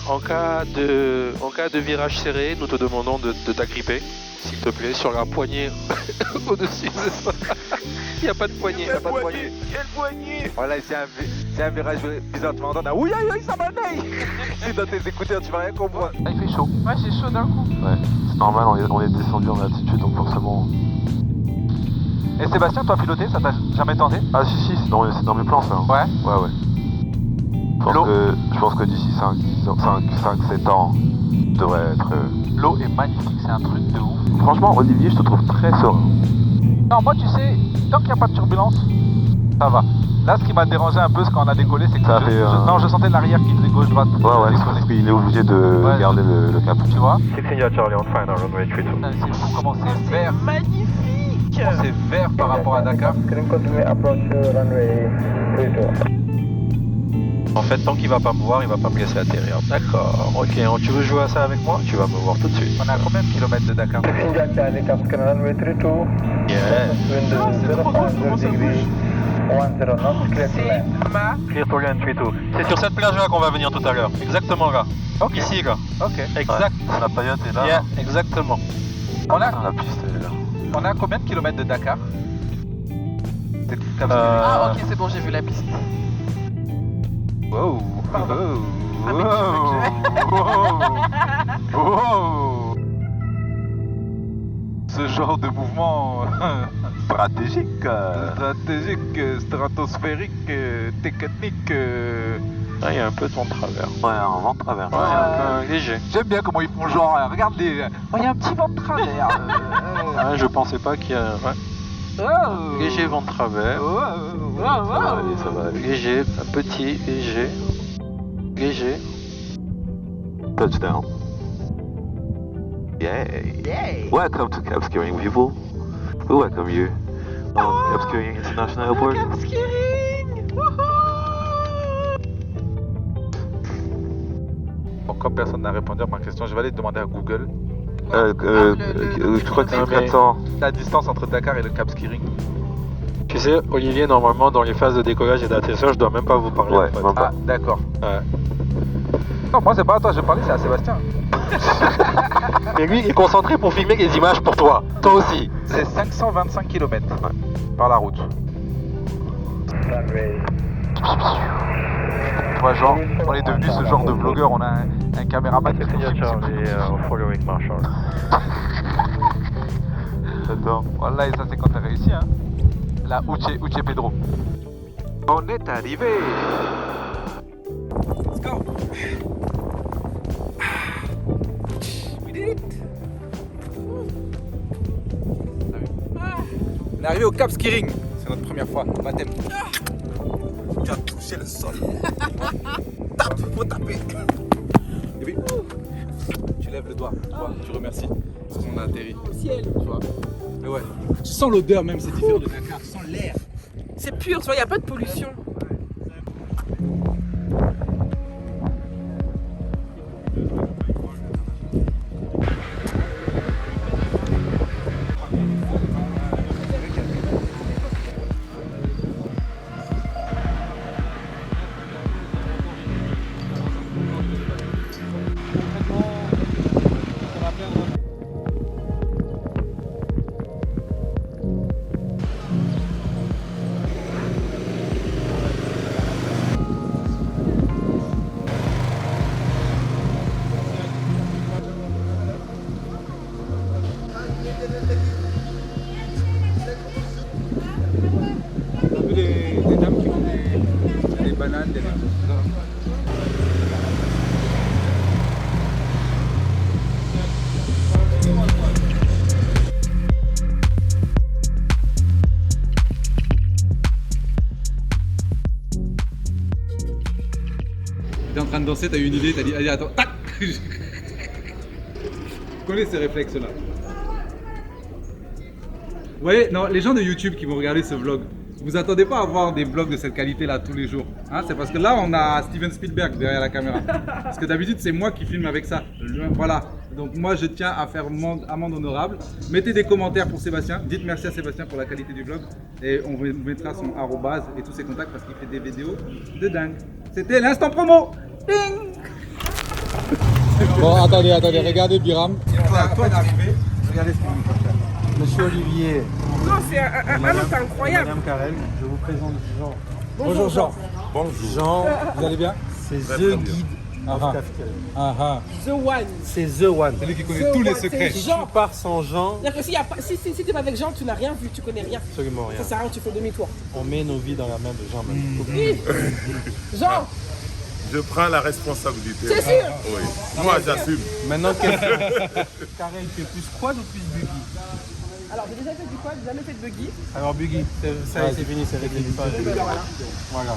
En cas de virage serré, nous te demandons de t'agripper, s'il te plaît, sur la poignée au-dessus de ça. Il n'y a pas de poignée, il n'y a pas de poignée. Quelle poignée. Voilà, c'est un virage bizarre. Tu vas entendre un oui, aïe, ça m'anaille. Si dans tes écouteurs, tu vas rien comprendre. Ah, il fait chaud. Moi, j'ai chaud d'un coup. Ouais, c'est normal, on est descendu en altitude donc forcément. Et Sébastien, toi piloter, ça t'a jamais tenté? Ah si, c'est dans mes plans ça. Ouais. Ouais. Je pense que d'ici 5-7 ans, je devrais être... L'eau est magnifique, c'est un truc de ouf. Franchement, Olivier, je te trouve très serein. Non, moi, tu sais, tant qu'il n'y a pas de turbulence, ça va. Là, ce qui m'a dérangé un peu, quand on a décollé, c'est que je sentais l'arrière qui faisait gauche-droite. Ouais, c'est parce qu'il est obligé de garder le cap. Tu vois? 6 India Charlie on final runway 32. C'est fou comment c'est vert. Magnifique. C'est vert par rapport à Dakar. En fait, tant qu'il va pas me voir, il va pas me laisser atterrir. D'accord, ok. Tu veux jouer à ça avec moi? Tu vas me voir tout de suite. On est à combien de kilomètres de Dakar? Yeah. Clear to land 32. C'est sur cette plage-là qu'on va venir tout à l'heure. Exactement là. Ok. Ici là. Ok. Exact. La paillote est là. Yeah, exactement. La piste est là. On est à combien de kilomètres de Dakar? Ah ok, c'est bon, j'ai vu la piste. Wow. Ce genre de mouvement Stratégique. stratosphérique, technique. Ah, il y a un peu de vent de travers. Ouais, un vent de travers. Ouais, un peu léger. J'aime bien comment ils font genre, regarde les... Oh, il y a un petit vent de travers. Ouais, je pensais pas qu'il y a... Ouais. Léger vent de travers. Ça va aller, ça va aller. Léger, un petit, léger. Léger. Touchdown. Yay. Welcome to Cap Skirring, people. We welcome you on Cap Skirring International Airport. Bon, comme personne n'a répondu à ma question, je vais aller demander à Google Je crois que c'est un 400. la distance entre Dakar et le Cap Skirring. Tu sais, Olivier, normalement, dans les phases de décollage et d'atterrissage, je dois même pas vous parler. Ouais, en fait. même pas. Ah, d'accord. Ouais. Non, moi c'est pas à toi, je parlais, c'est à Sébastien. Mais lui, il est concentré pour filmer les images pour toi. Toi aussi. C'est 525 km par la route. Moi, genre, on est devenu ce genre de vlogueur, on a un caméraman qui filme. following Marshall. J'adore. Voilà, et ça c'est quand t'as réussi, hein. La Uche Pedro. On est arrivé. Let's go. We did it. On est arrivé au Cap Skirring. C'est notre première fois, baptême. Tu as touché le sol. Tape, faut taper. Et puis, tu lèves le doigt, tu vois, tu remercies. Parce qu'on a atterri. Au ciel. Tu vois. Mais ouais. Tu sens l'odeur même, c'est différent de Dakar. Tu sens l'air. C'est pur, tu vois, il n'y a pas de pollution. Des dames qui ont des bananes, des dames. T'es en train de danser, t'as eu une idée, t'as dit allez attends, tac. Je connais ces réflexes là. Ouais, non, les gens de YouTube qui vont regarder ce vlog, vous attendez pas à voir des vlogs de cette qualité là tous les jours, hein? C'est parce que là on a Steven Spielberg derrière la caméra. Parce que d'habitude c'est moi qui filme avec ça. Voilà. Donc moi je tiens à faire amende honorable. Mettez des commentaires pour Sébastien. Dites merci à Sébastien pour la qualité du vlog. Et on vous mettra son arrobase et tous ses contacts parce qu'il fait des vidéos de dingue. C'était l'instant promo. Ding. Bon attendez, regardez Biram. C'est à toi d'arriver. Regardez ce qu'il nous fait faire. Monsieur Olivier. Non, c'est un autre incroyable. Madame Karen, je vous présente Jean. Bonjour Jean. Bonjour. Jean, Vous allez bien? c'est The Guide of Cap Skirring. The One. C'est The One. C'est lui qui connaît tous les secrets. Si tu pars sans Jean, C'est-à-dire que si t'es pas avec Jean, tu n'as rien vu, tu connais rien. absolument rien. Ça sert à rien, tu fais demi-tour. On met nos vies dans la main de Jean. Jean, Je prends la responsabilité. c'est sûr. Oui. Moi, j'assume. Maintenant, Karen, tu es plus quad ou plus buggy? Alors, j'ai déjà fait du quad, j'ai jamais fait de buggy. Alors buggy, ça c'est fini, c'est réglé. Voilà.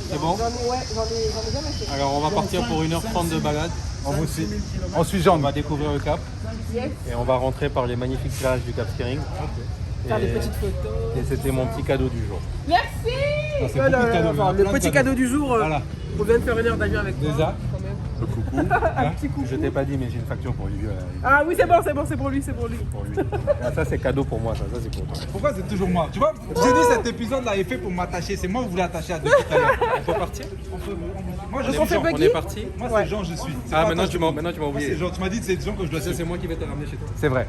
C'est bon? J'en ai jamais fait. Alors on va partir pour 1h30 de balade. On vous suit. On suit Jean. On va découvrir le cap Yes. et on va rentrer par les magnifiques plages du Cap Skirring. Faire des petites photos. Et c'était mon petit cadeau du jour. Merci. Non, c'est beaucoup de cadeaux, enfin, mais le plein de petit cadeaux. cadeau du jour. Voilà. On vient de faire une heure d'avion avec toi. Déjà. Quand même. Coucou. Un petit coucou. Je t'ai pas dit, mais j'ai une facture pour Olivier. Ah oui, c'est bon, c'est pour lui, c'est pour lui. Pour lui. Ah, ça, c'est cadeau pour moi, ça c'est pour toi. Pourquoi c'est toujours moi? Tu vois, j'ai dit cet épisode-là est fait pour m'attacher. C'est moi que vous voulez attacher à depuis tout à l'heure. On peut partir? Moi, je On suis fait Jean. buggy? On est parti? Moi, c'est Jean, je suis. C'est Ah, pas maintenant toi, tu m'as Moi, oublié. c'est Jean. Tu m'as dit que c'est Jean que je dois suivre. C'est moi qui vais te ramener chez toi. C'est vrai.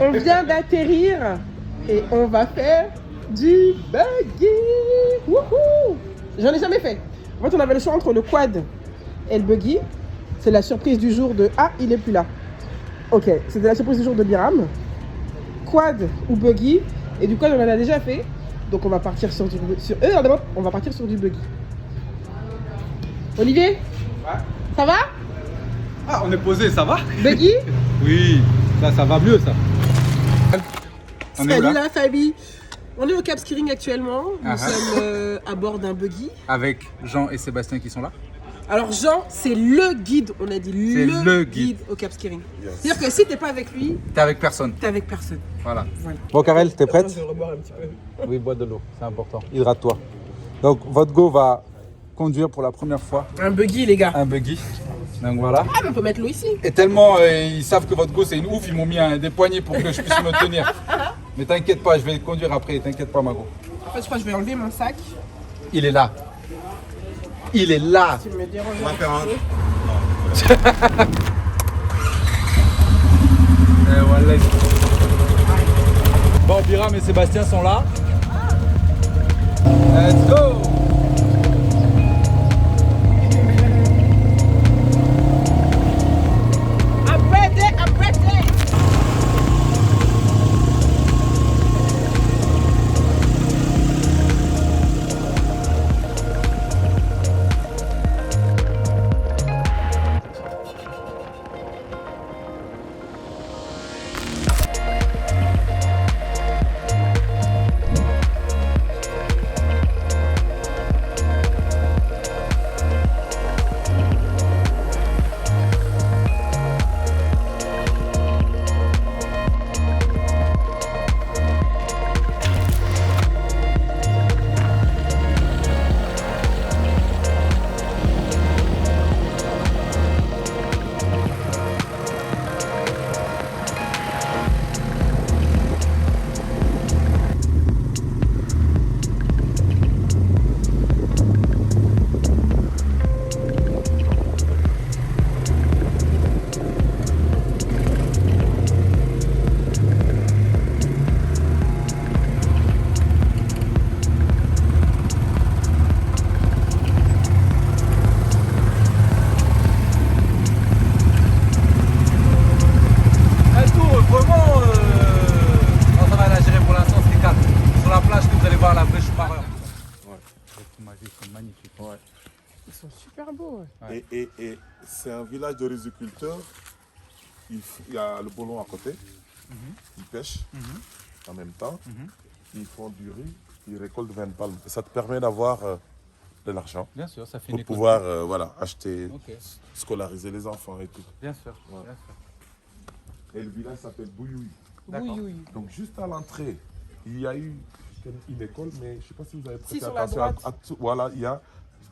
On vient d'atterrir et on va faire du buggy. Wouhou! J'en ai jamais fait. En fait, on avait le choix entre le quad et le buggy. C'est la surprise du jour de... Ah, il est plus là. Ok, c'était la surprise du jour de Biram. Quad ou buggy. Et du quad, on en a déjà fait. Donc on va partir sur du... on va partir sur du buggy. Olivier? Ouais. Ça va? Ah, on est posé, ça va? Buggy? Oui, ça va mieux ça. On est où, Salut là la famille. On est au Cap Skiring actuellement. Nous Ah ah. sommes à bord d'un buggy. Avec Jean et Sébastien qui sont là. Alors Jean, c'est le guide, on a dit le guide au Cap Skiring. C'est-à-dire que si t'es pas avec lui, T'es avec personne. t'es avec personne. Voilà. Voilà. Bon, Karel, t'es prête? Je vais reboire un petit peu. Oui, bois de l'eau, c'est important. Hydrate-toi. Donc, votre go va conduire pour la première fois Un buggy les gars. un buggy. Donc voilà. Ah mais on peut mettre l'eau ici. Et tellement ils savent que votre go c'est une ouf, ils m'ont mis des poignées pour que je puisse me tenir. Mais t'inquiète pas, je vais conduire après, t'inquiète pas, ma go. En fait je crois que je vais enlever mon sac. Il est là. Il est là. Tu me déranges On va un faire un... peu. Et voilà. Bon, Biram et Sébastien sont là. Let's go. I'm ready, I'm ready. Un tour vraiment. Non, ça va la gérer pour l'instant, c'est 4. Sur la plage, que vous allez voir la vraie Schumacher. Ouais, ils sont magnifiques. Ouais. Ils sont super beaux. Ouais. Et c'est un village de riziculteurs. Il y a le boulon à côté. Ils pêchent en même temps. Ils font du riz. Ils récoltent 20 palmes. Et ça te permet d'avoir de l'argent. Bien sûr, ça fait pour une pouvoir voilà, acheter, Ok. scolariser les enfants et tout. Bien sûr. Ouais. Bien sûr. Et le village s'appelle Bouyoui. Oui, oui. Donc juste à l'entrée, il y a eu une école, mais je ne sais pas si vous avez prêté sur la attention droite. à tout. Voilà, il y a,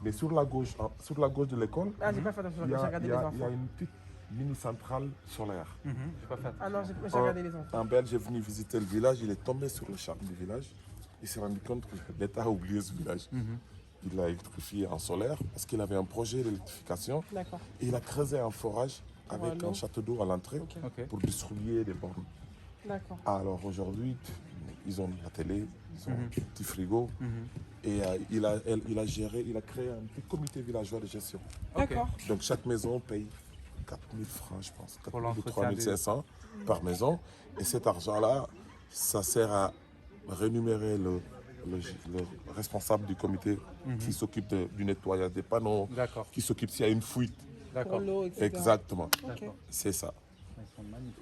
mais sur la gauche de l'école, Ah j'ai pas fait attention, il y j'ai a, regardé il y les a- il y enfants. a une petite mini-centrale solaire. J'ai pas fait attention. Ah non, j'ai regardé les enfants. Un Belge est venu visiter le village, il est tombé sur le charme du village. Il s'est rendu compte que l'État a oublié ce village. Il l'a électrifié en solaire parce qu'il avait un projet d'électrification. D'accord. Et il a creusé un forage avec l'eau. un château d'eau à l'entrée Ok. pour distribuer des bornes. D'accord. Alors aujourd'hui, ils ont la télé, ils ont un petit frigo. Et il a créé un petit comité villageois de gestion. D'accord. Donc chaque maison paye 4 000 francs, je pense, 4 000 ou l'entretien 3 500 par maison. Et cet argent-là, ça sert à rémunérer le responsable du comité qui s'occupe du nettoyage des panneaux, D'accord. qui s'occupe s'il y a une fuite. D'accord. Pour l'eau, etc. Exactement. Ok. C'est ça. Ils sont magnifiques.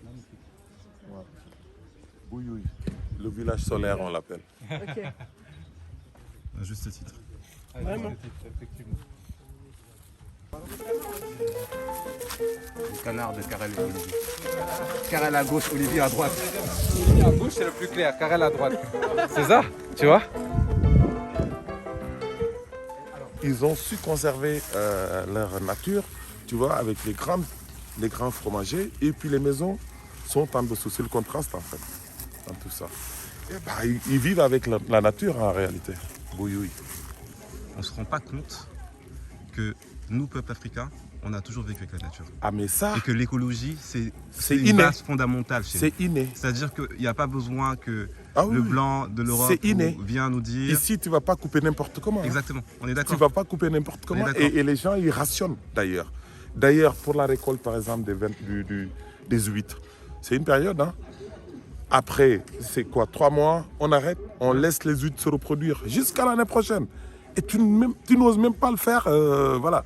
Magnifiques. Ouais. Bouyoui. Le village solaire, on l'appelle. Ok. À juste titre. Vraiment. Effectivement. Le canard de Karel et Olivier. Karel à gauche, Olivier à droite. Olivier à gauche, c'est le plus clair, Karel à droite. C'est ça, tu vois? Ils ont su conserver leur nature, tu vois, avec les grands fromagers. Et puis les maisons sont en dessous. C'est le contraste en fait, dans tout ça. Et bah, ils vivent avec la nature en réalité. Bouilloui. On ne se rend pas compte que nous, peuple africain, on a toujours vécu avec la nature. Ah mais ça... Et que l'écologie, c'est inné. une base fondamentale chez nous. C'est inné. C'est-à-dire qu'il n'y a pas besoin que oui, le blanc de l'Europe vienne nous dire... Ici, tu ne vas pas couper n'importe comment. Exactement, on est d'accord. Tu ne vas pas couper n'importe comment. Et les gens, ils rationnent d'ailleurs. D'ailleurs, pour la récolte, par exemple, des huîtres, c'est une période. Hein. Après, c'est quoi, 3 mois, on arrête, on laisse les huîtres se reproduire jusqu'à l'année prochaine. Et tu n'oses même pas le faire, voilà,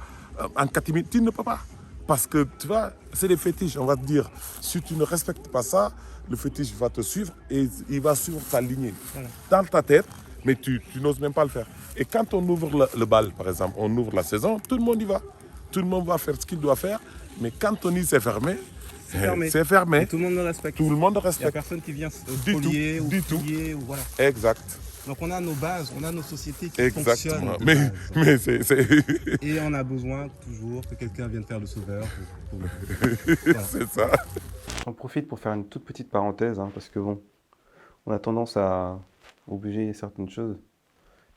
en catimini, tu ne peux pas. Parce que, tu vois, c'est des fétiches. On va te dire, si tu ne respectes pas ça, le fétiche va te suivre et il va suivre ta lignée. Voilà. Dans ta tête, mais tu n'oses même pas le faire. Et quand on ouvre le bal, par exemple, on ouvre la saison, tout le monde y va. Tout le monde va faire ce qu'il doit faire. Mais quand on dit c'est fermé, c'est fermé. Et tout le monde le respecte. Tout le monde le respecte. Il n'y a personne qui vient spolier ou fouiller. Ou voilà. Exact. Donc on a nos bases, on a nos sociétés qui Exactement. fonctionnent. Mais c'est... Et on a besoin toujours que quelqu'un vienne faire le sauveur. Voilà. C'est ça. J'en profite pour faire une toute petite parenthèse, hein, parce que bon, on a tendance à obliger certaines choses.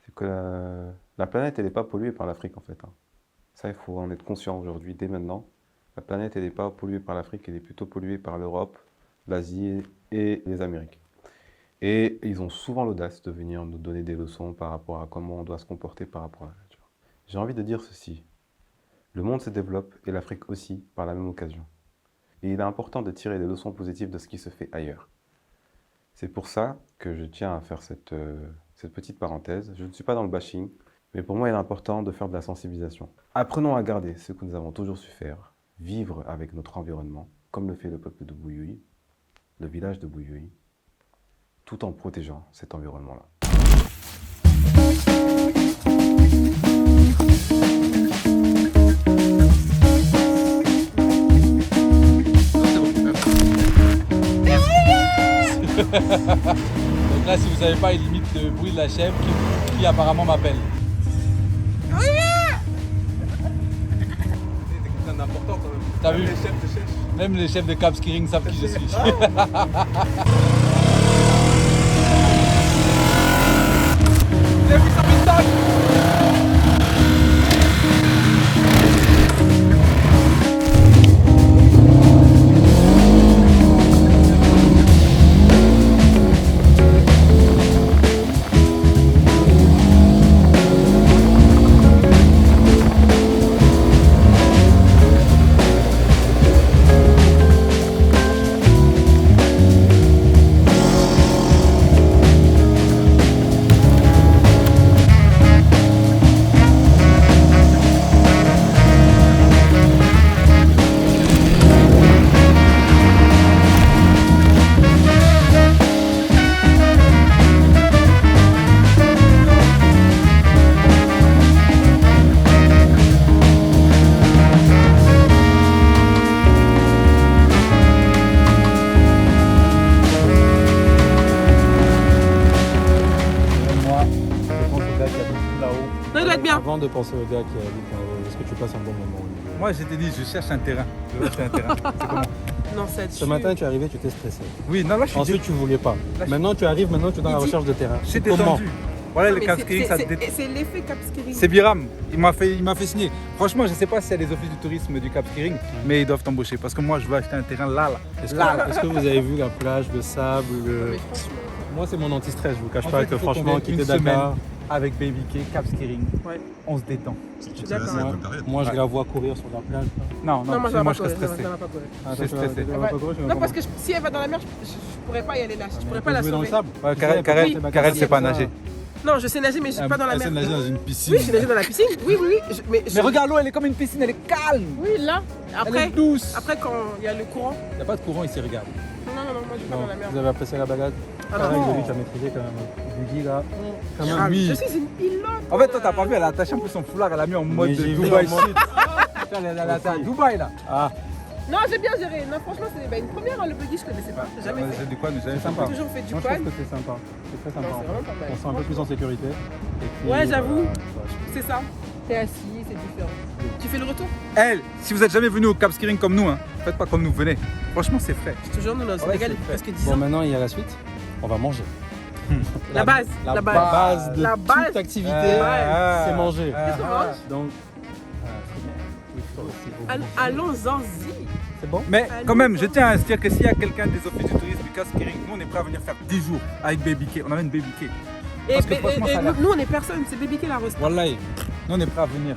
C'est que la planète, elle n'est pas polluée par l'Afrique en fait. Hein. Ça, il faut en être conscient aujourd'hui, dès maintenant. La planète, elle n'est pas polluée par l'Afrique, elle est plutôt polluée par l'Europe, l'Asie et les Amériques. Et ils ont souvent l'audace de venir nous donner des leçons par rapport à comment on doit se comporter par rapport à la nature. J'ai envie de dire ceci. Le monde se développe et l'Afrique aussi par la même occasion. Et il est important de tirer des leçons positives de ce qui se fait ailleurs. C'est pour ça que je tiens à faire cette petite parenthèse. Je ne suis pas dans le bashing, mais pour moi il est important de faire de la sensibilisation. Apprenons à garder ce que nous avons toujours su faire, vivre avec notre environnement, comme le fait le peuple de Bouilloui, le village de Bouilloui, tout en protégeant cet environnement-là. Donc là, si vous savez pas, il limite le bruit de la chèvre qui apparemment m'appelle. C'est important quand même. T'as vu? Les chefs te cherchent. Même les chefs de Cap Skiring savent qui je suis. Avant de penser au gars qui a dit est-ce que tu passes un bon moment, Olivier? Moi, je t'ai dit, je cherche un terrain. Je cherche un terrain. C'est comment? Non, ça Ce matin, tu es arrivé, tu t'es stressé. Oui, non, là, je suis Ensuite, tu voulais pas. Maintenant, tu arrives, maintenant, tu es dans la recherche de terrain. C'est détendu. Voilà, le Cap Skiring, ça c'est l'effet Cap Skiring. C'est Biram, il m'a fait signer. Franchement, je sais pas si c'est les offices du tourisme du Cap Skiring, mais ils doivent t'embaucher parce que moi, je veux acheter un terrain là. Est-ce que vous avez vu la plage, le sable, Moi, c'est mon anti-stress, je vous cache pas que franchement, quitter Dakar avec Baby K, Cap Skiring, on se détend. Moi, je la vois courir sur la plage. Non, moi, je serais stressé. Je suis stressé. Non, parce que si elle va dans la mer, je pourrais pas y aller là. Je pourrais pas la sauver. Dans le sable. Karel sait pas nager. Non, je sais nager, mais je suis pas dans la mer. Elle sait nager dans une piscine. Oui, je sais nager dans la piscine. Oui. Mais regarde l'eau, elle est comme une piscine, elle est calme. Oui, là. Après, elle est douce. Après, quand il y a le courant. Il n'y a pas de courant ici, regarde. Non, moi je suis pas dans la mer. Vous avez apprécié la balade? Lui, tu as maîtrisé quand même. Buggy là. Quand même, Je suis une pilote. En fait, toi, t'as pas vu, elle a attaché un peu son foulard, elle a mis en mode de Dubaï Shit. Elle a été à Dubaï là. Ah. Non, j'ai bien géré. Non, franchement, c'est une première, hein, le buggy, je connaissais pas. J'ai jamais fait. J'ai du quoi, mais j'avais sympa. J'ai toujours fait du Moi, quad. je trouve que c'est sympa. C'est très sympa. Non, c'est vraiment pas mal. On se sent un peu plus en sécurité. Et puis, Ouais, j'avoue. ouais, C'est ça. T'es assis, c'est différent. Tu fais le retour? Elle, si vous êtes jamais venu au Cap Skiing comme nous, hein, faites pas comme nous, venez. Franchement, c'est frais. Je te jure, nous, au Sénégal, il y a presque 10 Bon, ans. maintenant, il y a la suite. On va manger. La base. La base de La base. toute activité, Ouais. c'est manger. Qu'est-ce qu'on mange? Donc, Allons-en-y. c'est bon. Mais quand même, je tiens à dire que s'il y a quelqu'un des offices du tourisme du Cap Skiing, nous on est prêt à venir faire 10 jours avec Baby K. On amène Baby K. Et, Parce que franchement, ça a l'air- nous, on est personne, c'est Baby qui la reste. Wallahi, nous on est prêt à venir.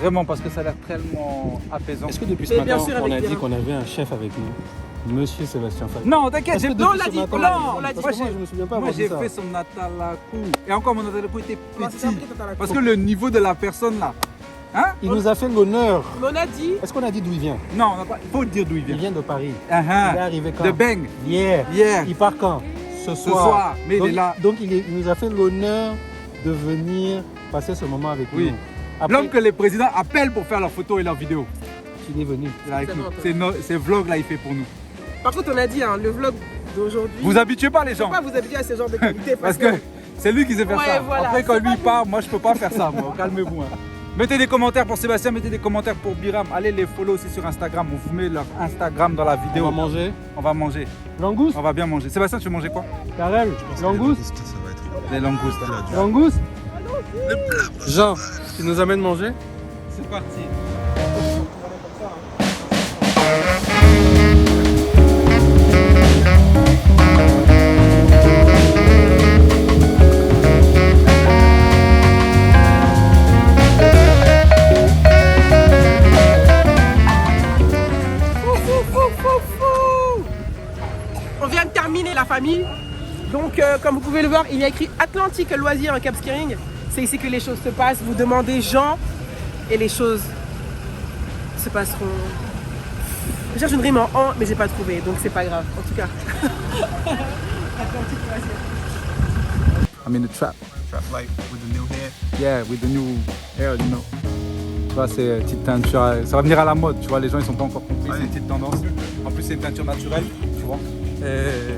Vraiment, parce que ça a l'air tellement apaisant. Est-ce que depuis ce Mais matin, bien sûr, on avec a dit Pierre. qu'on avait un chef avec nous, Monsieur Sébastien Fall? Non, t'inquiète, Parce que j'ai depuis non, ce l'a dit. matin, Non, on l'a dit. Parce que moi, je me souviens pas Moi avoir dit j'ai ça. fait son Natalakou. Et encore mon Natalakou était Non, c'est petit. après que t'as la Parce cour. que le niveau de la personne là. Hein? Il nous a fait l'honneur. Mais on a dit. Est-ce qu'on a dit d'où il vient? Non, on n'a pas. Faut dire d'où il Il vient. vient de Paris. Ah, ah. Il est arrivé quand? De Beng. Hier. Hier. Il part quand? Ce Ce soir. Mais donc, il est là. Donc il nous a fait l'honneur de venir passer ce moment avec Oui. nous. Après, L'homme que les présidents appellent pour faire leurs photos et leurs vidéos. il est venu. Il est avec C'est nous. bon, Ces vlogs là, il fait pour nous. Par contre, on a dit, hein, le vlog d'aujourd'hui. Vous habituez pas les gens. Faut pas vous habituer à ce genre de qualité. Parce que c'est lui qui sait faire Ouais, ça. voilà. Après, quand C'est lui pas part, moi je peux pas faire ça. Moi. Calmez-vous. Hein. Mettez des commentaires pour Sébastien, mettez des commentaires pour Biram. Allez les follow aussi sur Instagram. On vous met leur Instagram dans la On vidéo. va manger. On va manger. Langouste. On va bien manger. Sébastien, tu veux manger quoi? Karel. Langouste. Des langoustes. Langouste. Jean, tu nous amènes manger? C'est parti. On vient de terminer la famille. Donc, comme vous pouvez le voir, il y a écrit Atlantique Loisirs en Cap Skiing. C'est ici que les choses se passent. Vous demandez Jean et les choses se passeront. Je cherche une rime en an, mais j'ai pas trouvé, donc c'est pas grave. En tout cas. Atlantique Loisirs. I'm in the trap. Trap light with the new hair. Yeah, with the new hair, you know. Tu vois, c'est une petite teinture. Ça va venir à la mode, tu vois, les gens ils sont pas encore compris, c'est une petite tendance. En plus, c'est une teinture naturelle, tu vois. Et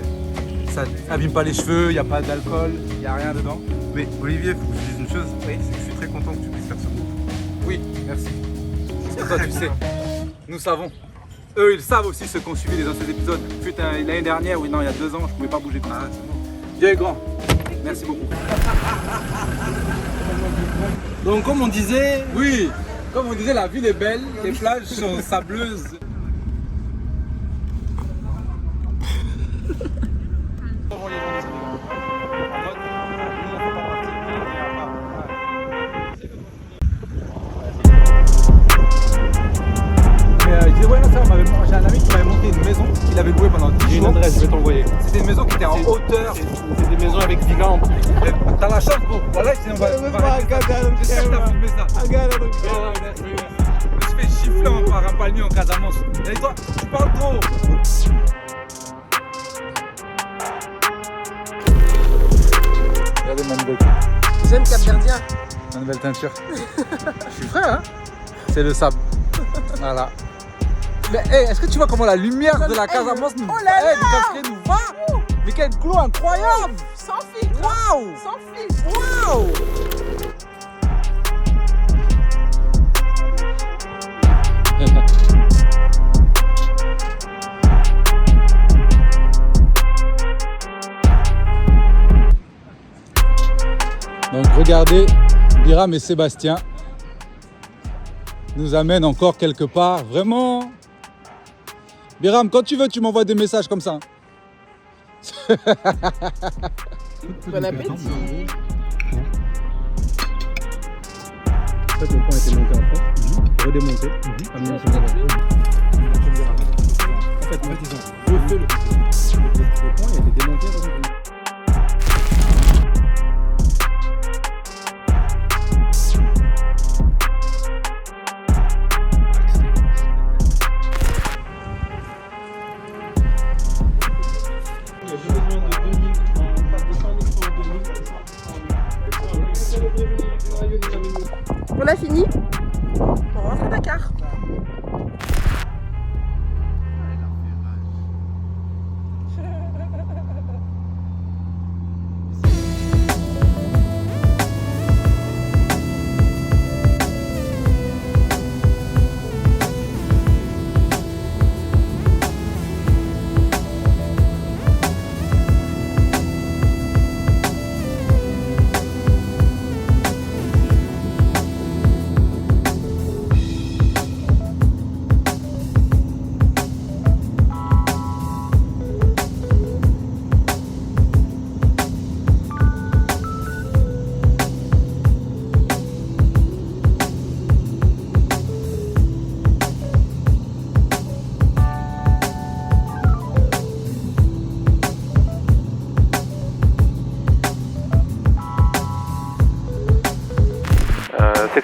ça abîme pas les cheveux, il n'y a pas d'alcool, il n'y a rien dedans. Mais Olivier, faut que je dise une chose. Oui. C'est que je suis très content que tu puisses faire ce move. Oui, merci. Toi, tu sais. Nous savons. Eux, ils savent aussi ceux qui ont suivi les anciens épisodes. Putain, l'année dernière, oui, non, il y a 2 ans, je pouvais pas bouger comme ça. Dieu est grand. Merci beaucoup. Donc comme on disait, Oui, comme on disait, la ville est belle, les plages sont sableuses. Mais je dis, ouais, non, ça, j'ai un ami qui m'avait monté une maison qu'il avait louée pendant 10 j'ai une jours. adresse, je vais t'envoyer. C'était une maison qui était en hauteur. C'est des maisons avec villa en plus. T'as la chance, bon. Voilà, sinon on va j'espère que t'as filmé ça. Je me suis fait gifler par un palmier en Casamance. Et toi, tu parles trop. Regardez ma nouvelle, J'aime Cap-Verdien. ma nouvelle teinture. Je suis frais, hein. C'est le sable. Voilà. Mais hey, est-ce que tu vois comment la lumière de la Casamance nous, Oh là là du Cap Skiing nous va? Mais quel glow incroyable! Sans filtre. Waouh! Sans filtre. Waouh! Donc regardez, Biram et Sébastien nous amènent encore quelque part, vraiment. Biram, quand tu veux, tu m'envoies des messages comme ça. Bon appétit. En fait, le pont a été monté en France, redémonté, amené sur le En fait, ils ont refait le pont, il a été démonté et redémonté. On a fini. On rentre Dakar.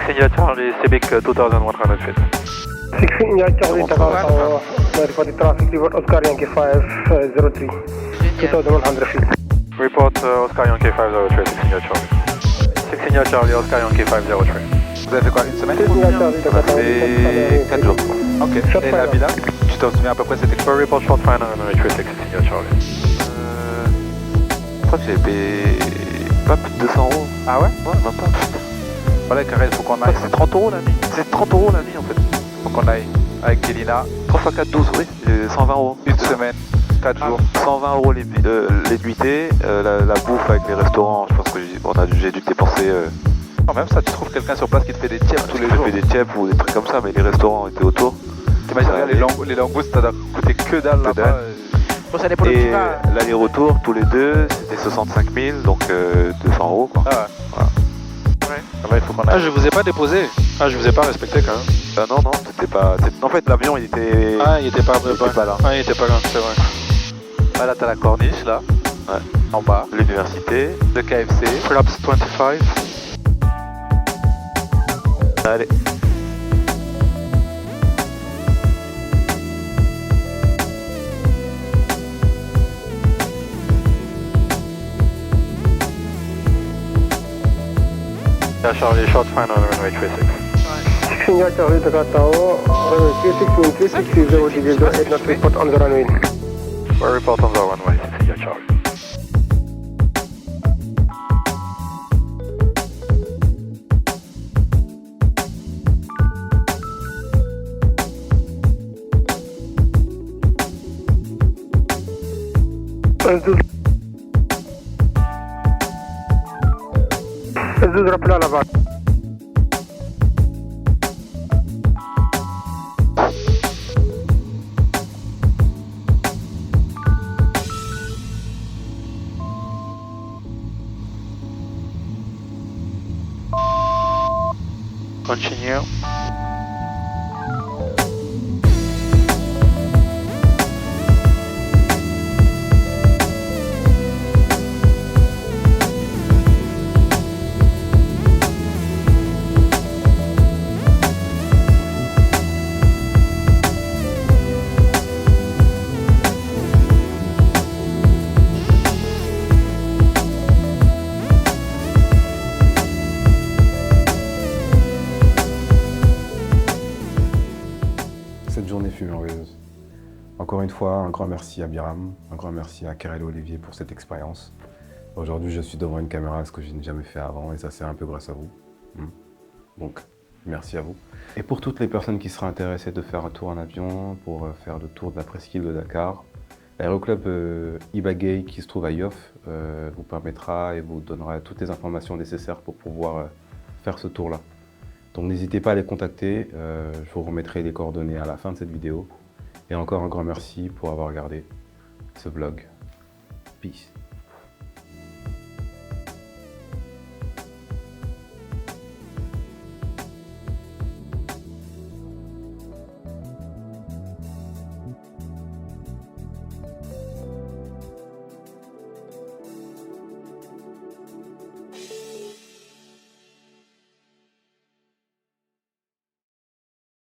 India Charlie, Civic 2100 feet. 16 India Charlie, Dakar, for the traffic report Oscar Yankee 503, 2100 feet. Report Oscar Yankee 503, 16 India Charlie. 16 India Charlie, Oscar Yankee 503. Vous avez fait quoi, une semaine? Ça fait 4 jours. Ok, et la villa, tu te souviens à peu près c'était quoi? Report short final and retreat 16 India Charlie. Je crois que j'ai payé pas plus de 200 €. Ah ouais? Ouais, même pas. Voilà, carré, il faut qu'on aille. C'est 30 € la nuit. C'est 30 € la nuit en fait. Faut qu'on aille avec Kelina. 3 x 4, 12, oui. 120 €. Une semaine, 4 jours. 120 € les nuitées, la bouffe avec les restaurants, je pense que j'ai dû dépenser. Quand même, ça, tu trouves quelqu'un sur place qui te fait des tièpes tous les jours. Fait des tièpes ou des trucs comme ça, mais les restaurants étaient autour. T'imagines, les langoustes, ça doit coûter que dalle là-bas. Ça dépend et l'aller-retour, tous les deux, c'était 65 000, donc 200 € quoi. Ah ouais. Voilà. Là, il faut qu'on aille. Ah, je vous ai pas déposé. Ah, je vous ai pas respecté quand même. Non, c'était pas. En fait, l'avion il était. Ah, il était pas là. Ah, il était pas là, c'est vrai. Ah, là, t'as la corniche, là. Ouais. En bas. L'université. Le KFC. Flaps 25. Allez. Charlie, short final runway 36. 16 India Charlie, Dakar Tower, runway 36, 630 degrees, 8 knot report on the runway. We'll report on the runway, 16 India Charlie. Let's rappel à la base. Continue. Cette journée fut merveilleuse. Encore une fois, un grand merci à Biram, un grand merci à Karel Olivier pour cette expérience. Aujourd'hui, je suis devant une caméra, ce que je n'ai jamais fait avant, et ça c'est un peu grâce à vous. Donc, merci à vous. Et pour toutes les personnes qui seraient intéressées de faire un tour en avion, pour faire le tour de la presqu'île de Dakar, l'aéroclub Ibagay qui se trouve à Yoff vous permettra et vous donnera toutes les informations nécessaires pour pouvoir faire ce tour-là. Donc n'hésitez pas à les contacter, je vous remettrai les coordonnées à la fin de cette vidéo. Et encore un grand merci pour avoir regardé ce vlog. Peace.